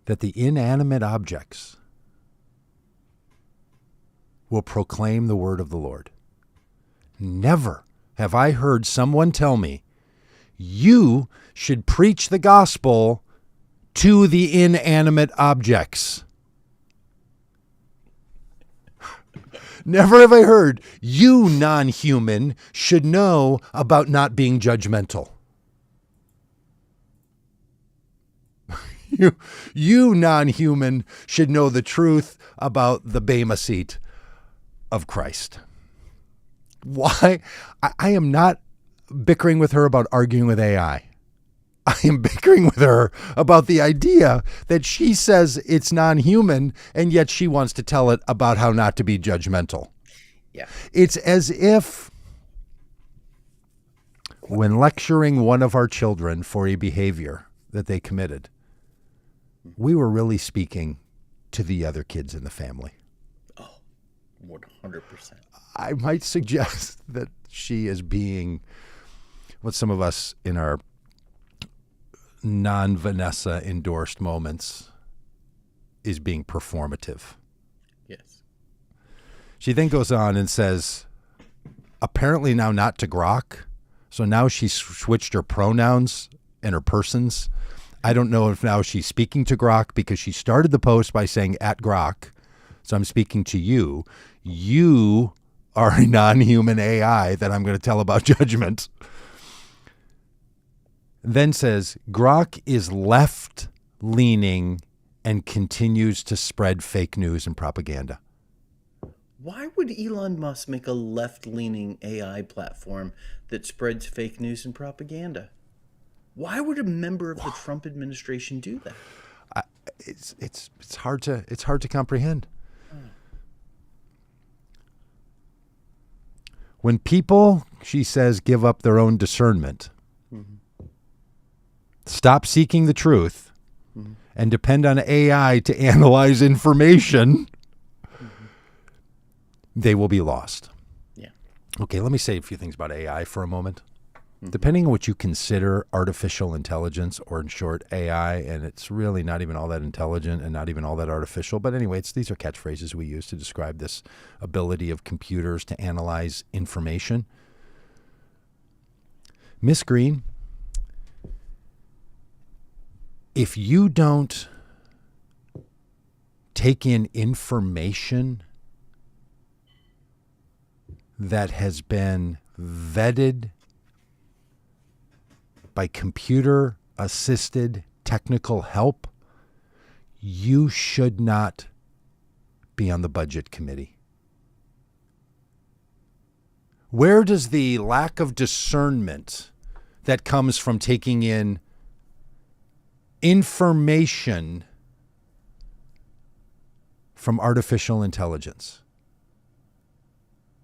that the inanimate objects will proclaim the word of the Lord. Never have I heard someone tell me, you should preach the gospel to the inanimate objects. Never have I heard, you non-human should know about not being judgmental. You non-human should know the truth about the Bema seat of Christ. Why? I am not bickering with her about arguing with AI. I am bickering with her about the idea that she says it's non-human, and yet she wants to tell it about how not to be judgmental. Yeah. It's as if when lecturing one of our children for a behavior that they committed, we were really speaking to the other kids in the family. Oh, 100%. I might suggest that she is being what some of us in our non-Vanessa endorsed moments is being performative. Yes. She then goes on and says, apparently now not to Grok. So now she's switched her pronouns and her persons. I don't know if now she's speaking to Grok because she started the post by saying at Grok. So I'm speaking to you. You are a non-human AI that I'm going to tell about judgment. Then says, Grok is left-leaning and continues to spread fake news and propaganda. Why would Elon Musk make a left-leaning AI platform that spreads fake news and propaganda? Why would a member of the Trump administration do that? It's hard to comprehend. When people, she says, give up their own discernment, stop seeking the truth, and depend on AI to analyze information, they will be lost. Yeah. Okay, let me say a few things about AI for a moment. Depending on what you consider artificial intelligence, or in short, AI, and it's really not even all that intelligent and not even all that artificial. But anyway, these are catchphrases we use to describe this ability of computers to analyze information. Miss Green, if you don't take in information that has been vetted by computer-assisted technical help, you should not be on the budget committee. Where does the lack of discernment that comes from taking in information from artificial intelligence?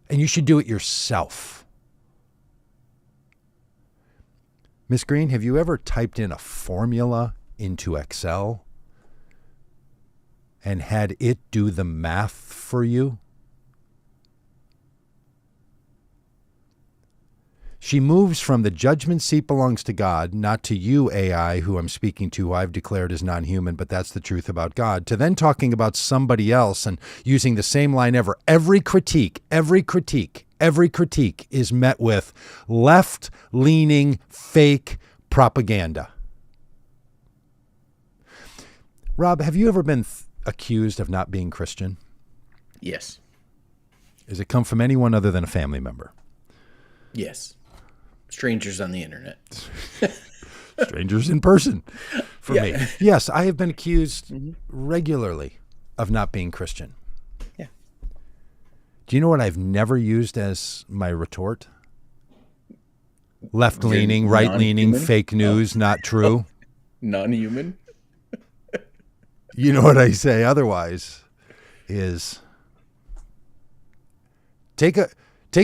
And you should do it yourself. Miss Green, have you ever typed in a formula into Excel and had it do the math for you? She moves from the judgment seat belongs to God, not to you, AI, who I'm speaking to, who I've declared as non-human, but that's the truth about God, to then talking about somebody else and using the same line ever. Every critique is met with left-leaning fake propaganda. Rob, have you ever been accused of not being Christian? Yes. Does it come from anyone other than a family member? Yes. Strangers on the internet. Strangers in person for me. Yeah. Yes, I have been accused regularly of not being Christian. Yeah. Do you know what I've never used as my retort? Left-leaning, right-leaning, non-human? fake news, not true. Non-human? You know what I say otherwise is take a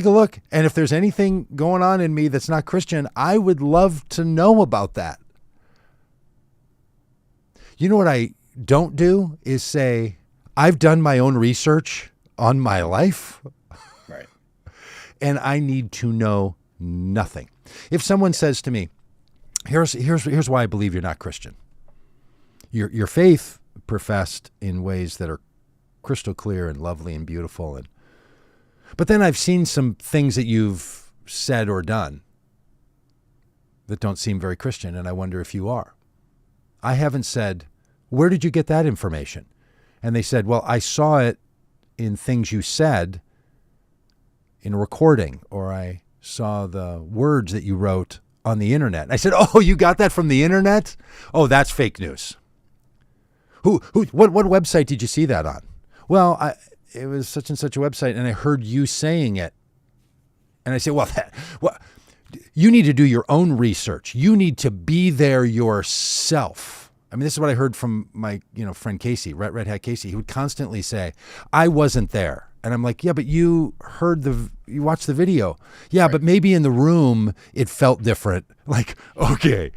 look, and if there's anything going on in me that's not Christian, I would love to know about that. You know what I don't do is say, I've done my own research on my life, Right. and I need to know nothing. If someone says to me, here's why I believe you're not Christian. Your faith professed in ways that are crystal clear and lovely and beautiful, but then I've seen some things that you've said or done that don't seem very Christian, and I wonder if you are. I haven't said, where did you get that information? And they said, well, I saw it in things you said in a recording, or I saw the words that you wrote on the internet. And I said, oh, you got that from the internet? Oh, that's fake news. What website did you see that on? Well, it was such and such a website, and I heard you saying it. And I say, well, you need to do your own research. You need to be there yourself. I mean, this is what I heard from my friend Casey, Red Hat Casey. He would constantly say, I wasn't there. And I'm like, yeah, but you watched the video. Yeah, right. But maybe in the room it felt different. Like, okay.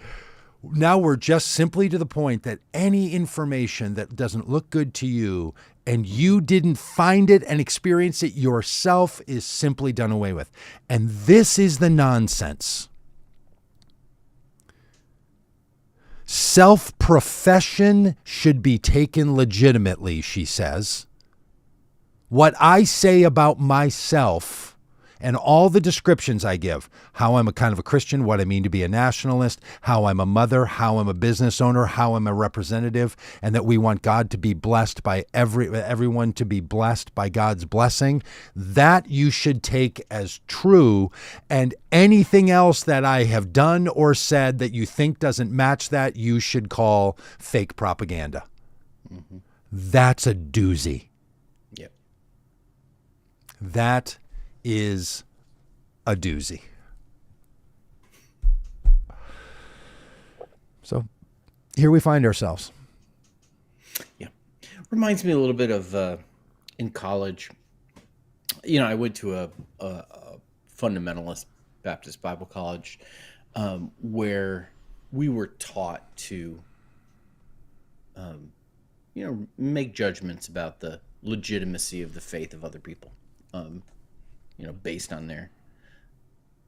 Now we're just simply to the point that any information that doesn't look good to you and you didn't find it and experience it yourself is simply done away with. And this is the nonsense. Self-profession should be taken legitimately, she says. What I say about myself and all the descriptions I give, how I'm a kind of a Christian, what I mean to be a nationalist, how I'm a mother, how I'm a business owner, how I'm a representative, and that we want God to be blessed by everyone to be blessed by God's blessing, that you should take as true. And anything else that I have done or said that you think doesn't match that, you should call fake propaganda. Mm-hmm. That's a doozy. Yep. That is a doozy. So here we find ourselves. Yeah. Reminds me a little bit of in college. I went to a fundamentalist Baptist Bible college. where we were taught to, make judgments about the legitimacy of the faith of other people, based on their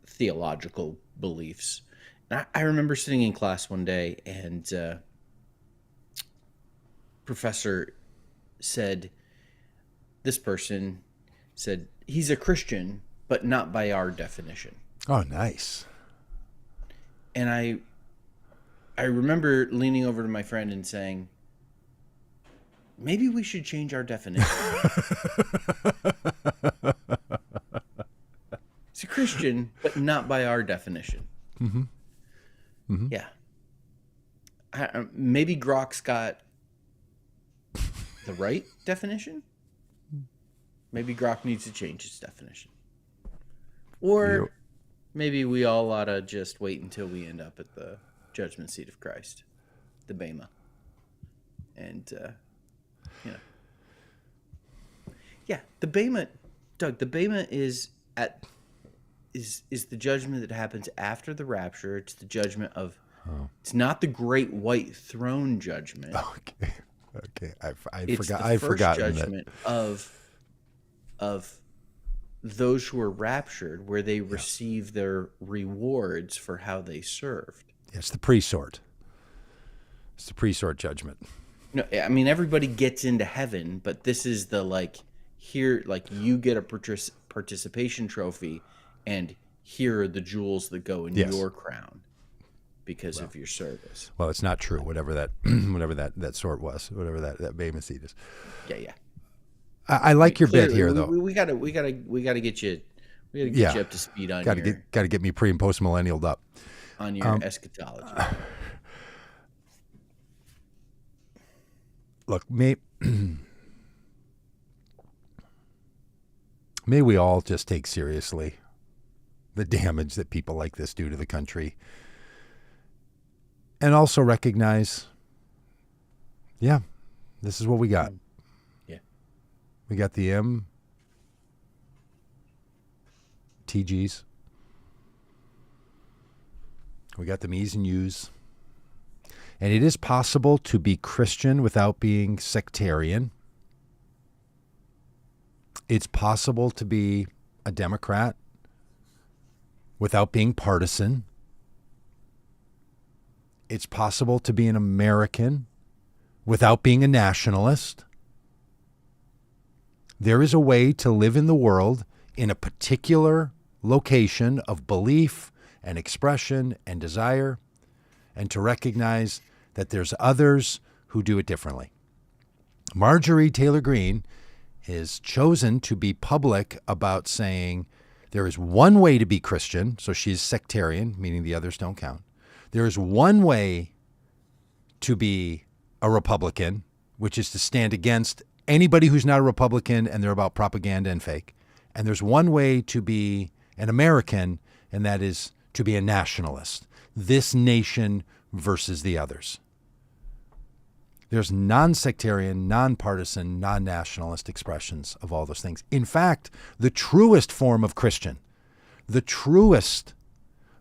theological beliefs. And I remember sitting in class one day, and professor said, this person said, he's a Christian, but not by our definition. Oh, nice. And I remember leaning over to my friend and saying, maybe we should change our definition. He's a Christian, but not by our definition. Mm-hmm. Mm-hmm. Yeah. Maybe Grok's got the right definition. Maybe Grok needs to change his definition. Or maybe we all ought to just wait until we end up at the judgment seat of Christ, the Bema. And, yeah, the Bema, Doug, the Bema is the judgment that happens after the rapture. It's the judgment of, it's not the great white throne judgment. Okay. I It's forgot. the I first forgot judgment of those who are raptured, where they receive their rewards for how they served. It's the pre-sort. It's the pre-sort judgment. No, I mean, everybody gets into heaven, but this is the here, you get a participation trophy, and here are the jewels that go in your crown because of your service. Well, it's not true. Whatever that sort was, whatever that Bema seat is. Yeah. I like your bit here, though. We gotta get you. We gotta get you up to speed on gotta get me pre and post millennialed up on your eschatology. Look, may we all just take seriously the damage that people like this do to the country, and also recognize, this is what we got. We got the TGs. We got the me's and you's. And it is possible to be Christian without being sectarian. It's possible to be a Democrat without being partisan. It's possible to be an American without being a nationalist. There is a way to live in the world in a particular location of belief and expression and desire, and to recognize that there's others who do it differently. Marjorie Taylor Greene is chosen to be public about saying there is one way to be Christian, so she's sectarian, meaning the others don't count. There is one way to be a Republican, which is to stand against anybody who's not a Republican and they're about propaganda and fake. And there's one way to be an American, and that is to be a nationalist. This nation versus the others. There's non-sectarian, non-partisan, non-nationalist expressions of all those things. In fact, the truest form of Christian, the truest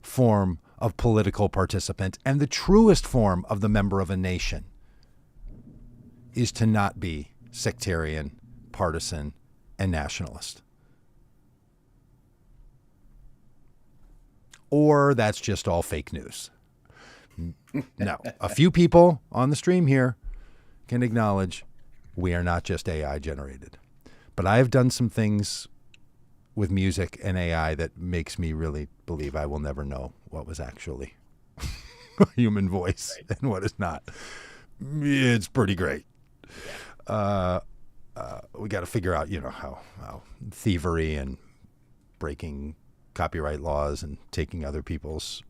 form of political participant, and the truest form of the member of a nation is to not be sectarian, partisan, and nationalist. Or that's just all fake news. Now, a few people on the stream here can acknowledge we are not just AI generated. But I have done some things with music and AI that makes me really believe I will never know what was actually a human voice and what is not. It's pretty great. We got to figure out, how thievery and breaking copyright laws and taking other people's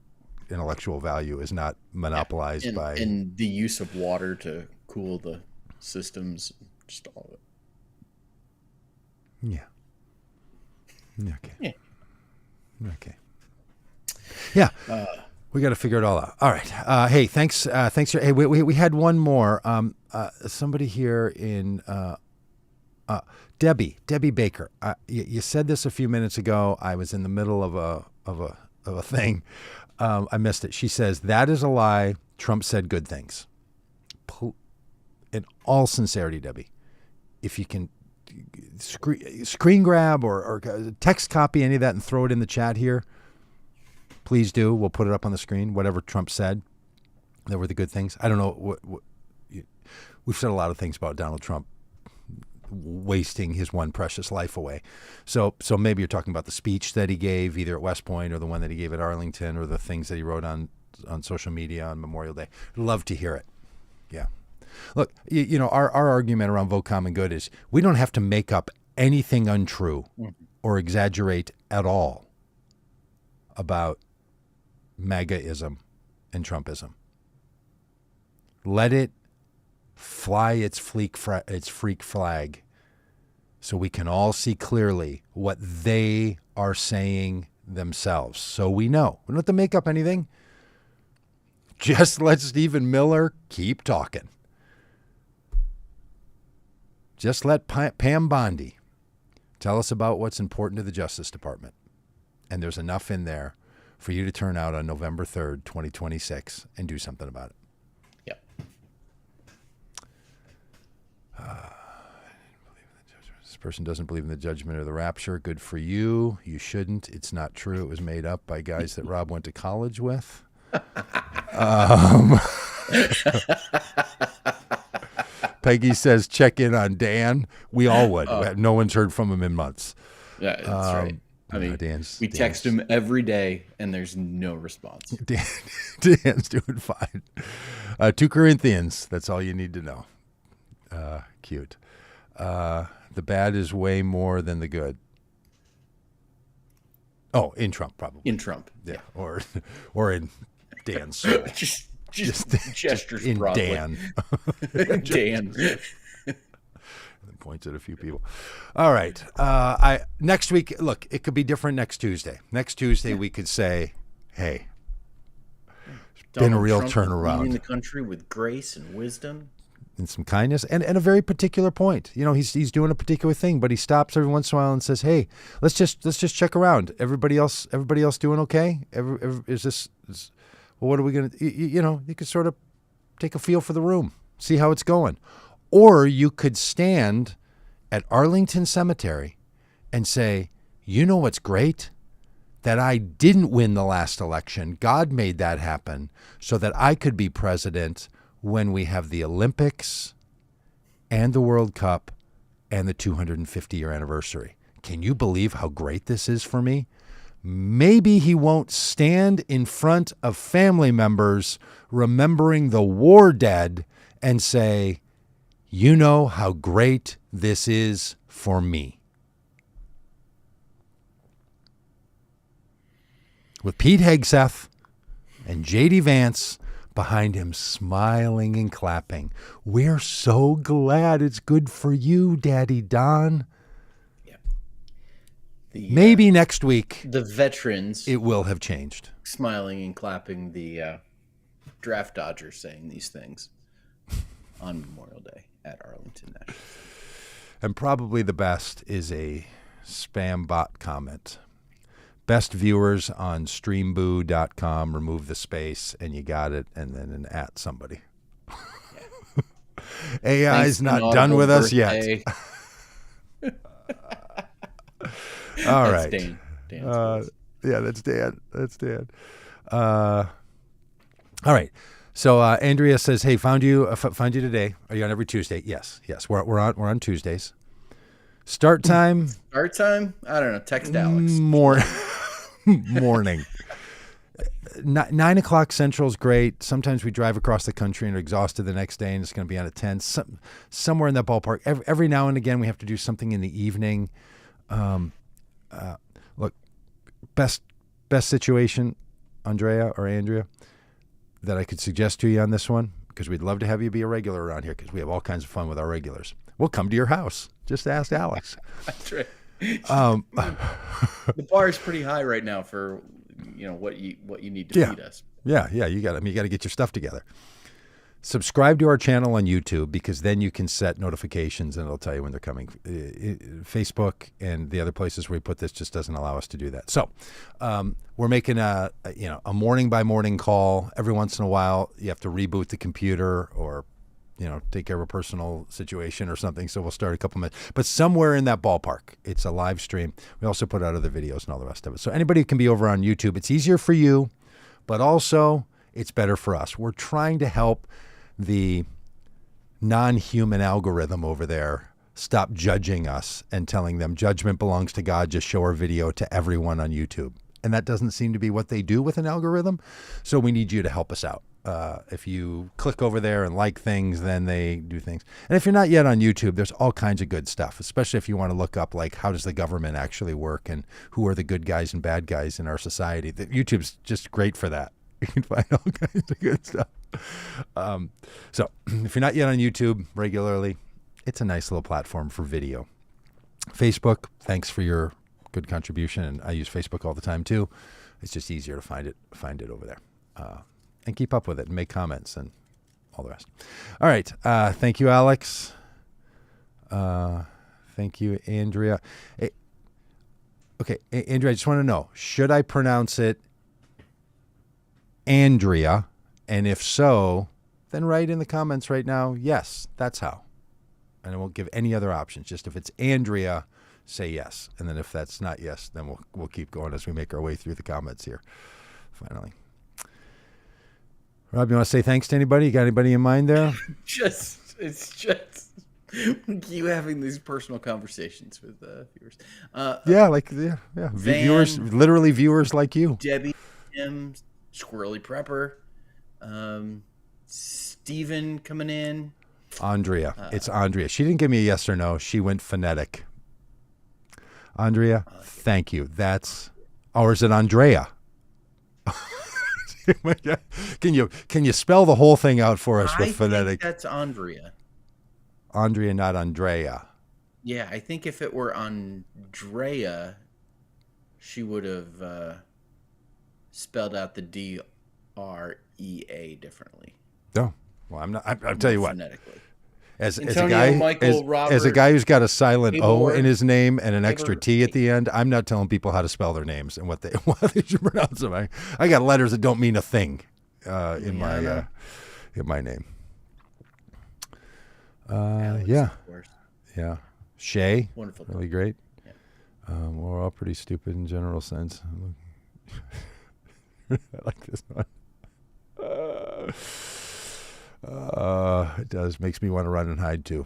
intellectual value is not monopolized by... And the use of water to cool the systems, just all of it. Yeah. Okay. Okay. Yeah. We got to figure it all out. All right. Hey, thanks. Hey, we had one more. Somebody here in Debbie Baker. You said this a few minutes ago. I was in the middle of of a thing. I missed it. She says, that is a lie. Trump said good things. In all sincerity, Debbie, if you can screen grab or text copy any of that and throw it in the chat here, please do. We'll put it up on the screen, whatever Trump said. That were the good things. I don't know. We've said a lot of things about Donald Trump wasting his one precious life away. So maybe you're talking about the speech that he gave either at West Point or the one that he gave at Arlington or the things that he wrote on social media on Memorial Day. I'd love to hear it. Yeah. Look, our argument around vote common good is we don't have to make up anything untrue or exaggerate at all about MAGAism and Trumpism. Let it fly its freak flag so we can all see clearly what they are saying themselves. So we know. We don't have to make up anything. Just let Stephen Miller keep talking. Just let Pam Bondi tell us about what's important to the Justice Department. And there's enough in there for you to turn out on November 3rd, 2026 and do something about it. This person doesn't believe in the judgment or the rapture. Good for you. You shouldn't. It's not true. It was made up by guys that Rob went to college with. Peggy says, check in on Dan. We all would. No one's heard from him in months. Yeah, that's right. I mean, we text him every day, and there's no response. Dan's doing fine. 2 Corinthians. That's all you need to know. Cute. The bad is way more than the good. Oh, in Trump, probably. In Trump. Yeah. Or in Dan's soul. just gestures in broadly. Dan. Dan. Points at a few people. All right. Next week, look, it could be different next Tuesday. Next Tuesday, we could say, hey, it's been a real turnaround. Leading the country with grace and wisdom. And some kindness and a very particular point. He's doing a particular thing, but he stops every once in a while and says, hey, let's just check around. Everybody else doing okay? Well, what are we going to, you could sort of take a feel for the room, see how it's going. Or you could stand at Arlington Cemetery and say, you know what's great? That I didn't win the last election. God made that happen so that I could be president when we have the Olympics and the World Cup and the 250-year anniversary. Can you believe how great this is for me? Maybe he won't stand in front of family members remembering the war dead and say, you know how great this is for me. With Pete Hegseth and J.D. Vance behind him smiling and clapping. We're so glad it's good for you, Daddy Don. Yeah. Maybe next week. The veterans. It will have changed. Smiling and clapping, the draft dodgers saying these things on Memorial Day at Arlington National. And probably the best is a spam bot comment. Best viewers on streamboo.com. Remove the space and you got it, and then an at somebody. AI is not done with us yet. All right. Dan. Yeah, that's Dan. All right. So Andrea says, "Hey, found you today. Are you on every Tuesday?" Yes. We're on Tuesdays. Start time. I don't know. Text Alex. Morning. 9 o'clock Central is great. Sometimes we drive across the country and are exhausted the next day, and it's going to be on at 10. Somewhere in that ballpark. Every now and again, we have to do something in the evening. Look, best situation, Andrea, that I could suggest to you on this one, because we'd love to have you be a regular around here, because we have all kinds of fun with our regulars. We'll come to your house. Just ask Alex. That's right. The bar is pretty high right now for what you need to feed us. Yeah. You got to get your stuff together. Subscribe to our channel on YouTube, because then you can set notifications and it'll tell you when they're coming. Facebook and the other places where we put this just doesn't allow us to do that. So we're making a morning by morning call. Every once in a while, you have to reboot the computer or take care of a personal situation or something. So we'll start a couple minutes, but somewhere in that ballpark. It's a live stream. We also put out other videos and all the rest of it. So anybody can be over on YouTube. It's easier for you, but also it's better for us. We're trying to help the non-human algorithm over there stop judging us and telling them judgment belongs to God. Just show our video to everyone on YouTube. And that doesn't seem to be what they do with an algorithm. So we need you to help us out. If you click over there and like things, then they do things. And if you're not yet on YouTube, there's all kinds of good stuff, especially if you want to look up, like, how does the government actually work and who are the good guys and bad guys in our society. YouTube's just great for that. You can find all kinds of good stuff. So if you're not yet on YouTube regularly, it's a nice little platform for video. Facebook, thanks for your good contribution. And I use Facebook all the time too. It's just easier to find it over there. And keep up with it and make comments and all the rest. All right. Thank you, Alex. Thank you, Andrea. Okay, Andrea, I just want to know, should I pronounce it Andrea? And if so, then write in the comments right now, yes, that's how. And I won't give any other options. Just if it's Andrea, say yes. And then if that's not yes, then we'll keep going as we make our way through the comments here. Finally. Rob, you want to say thanks to anybody? You got anybody in mind there? It's just you having these personal conversations with viewers. Yeah. Viewers, literally viewers like you. Debbie, Tim, Squirrely Prepper, Steven coming in. Andrea. It's Andrea. She didn't give me a yes or no. She went phonetic. Andrea, thank you. Or is it Andrea? Can you spell the whole thing out for us with phonetic? I think that's Andrea. Andrea, not Andrea. Yeah, I think if it were Andrea, she would have spelled out the D-R-E-A differently. No, well, I'm not. I'll tell you what. Phonetically. As a guy who's got a silent O in his name and an extra T at the end, I'm not telling people how to spell their names and what they should pronounce them. I got letters that don't mean a thing in my name. Alex, yeah. Shay, wonderful, really great. Yeah. We're all pretty stupid in general sense. I like this one. It does. Makes me want to run and hide too.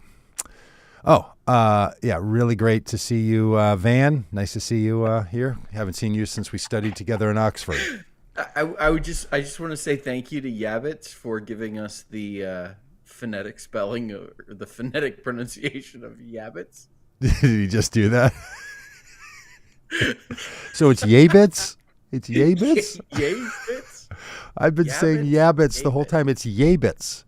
Yeah, really great to see you, Van. Nice to see you here. Haven't seen you since we studied together in Oxford. I just want to say thank you to Yabbits for giving us the phonetic spelling or the phonetic pronunciation of Yabbits. Did he just do that? So it's Yabbits? It's Yabbits? Yabbits? I've been saying Yabbits the whole time. It's Yabbits.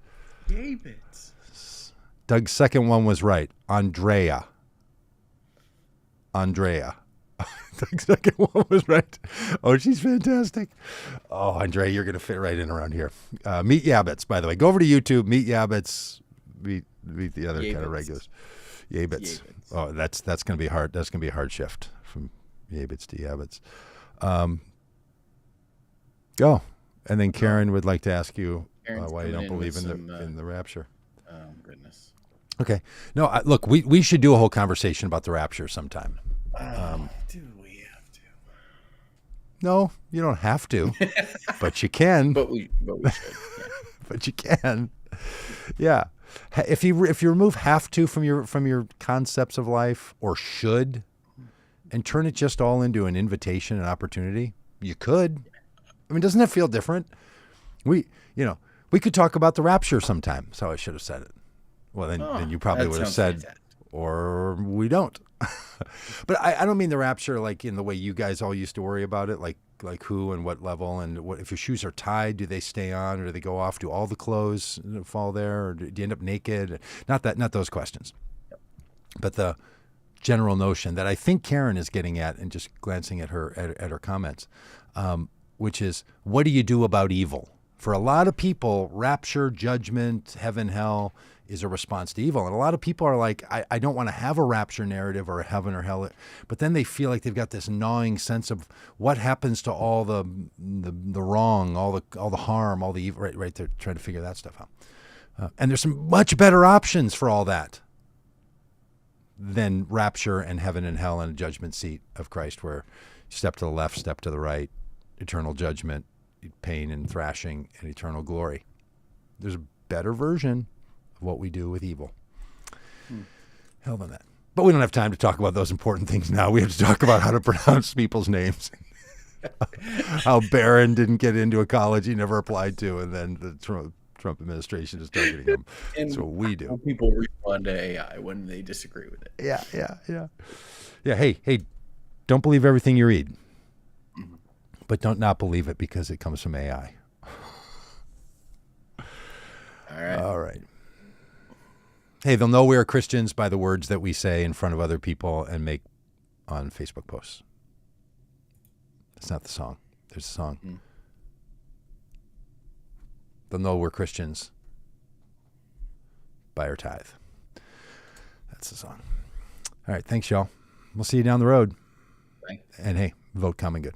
Yabbits. Doug's second one was right. Andrea. Doug's second one was right. Oh, she's fantastic. Oh, Andrea, you're going to fit right in around here. Meet Yabbits, by the way. Go over to YouTube. Meet Yabbits. Meet the other kind of regulars. Yabbits. Oh, that's going to be hard. That's going to be a hard shift from Yabbits to Yabbits. Go. And then Karen would like to ask you why you don't believe in the rapture. Oh, goodness. Okay. No, look, we should do a whole conversation about the rapture sometime. Do we have to? No, you don't have to, but you can. But we should. Yeah. But you can. Yeah. If you remove have to from your concepts of life, or should, and turn it just all into an invitation, an opportunity, you could. I mean, doesn't that feel different? We could talk about the rapture sometime. That's how I should have said it. Well, then you probably would have said, or we don't. But I don't mean the rapture like in the way you guys all used to worry about it, like who and what level, and what if your shoes are tied, do they stay on or do they go off? Do all the clothes fall there, or do you end up naked? Not those questions. Yep. But the general notion that I think Karen is getting at, and just glancing at her comments, which is, what do you do about evil? For a lot of people, rapture, judgment, heaven, hell is a response to evil. And a lot of people are like, I don't want to have a rapture narrative or a heaven or hell. But then they feel like they've got this gnawing sense of what happens to all the wrong, all the harm, all the evil. Right. They're trying to figure that stuff out. And there's some much better options for all that than rapture and heaven and hell and a judgment seat of Christ, where step to the left, step to the right, eternal judgment, pain and thrashing, and eternal glory. There's a better version of what we do with evil. Hell than that. But we don't have time to talk about those important things now. We have to talk about how to pronounce people's names. How Barron didn't get into a college he never applied to, and then the Trump administration is targeting him. And that's what we do. How people respond to AI when they disagree with it. Yeah. Hey, don't believe everything you read. But don't not believe it because it comes from AI. All right. Hey, they'll know we are Christians by the words that we say in front of other people and make on Facebook posts. That's not the song. There's a song. They'll know we're Christians by our tithe. That's the song. All right. Thanks, y'all. We'll see you down the road. Bye. And hey, vote common good.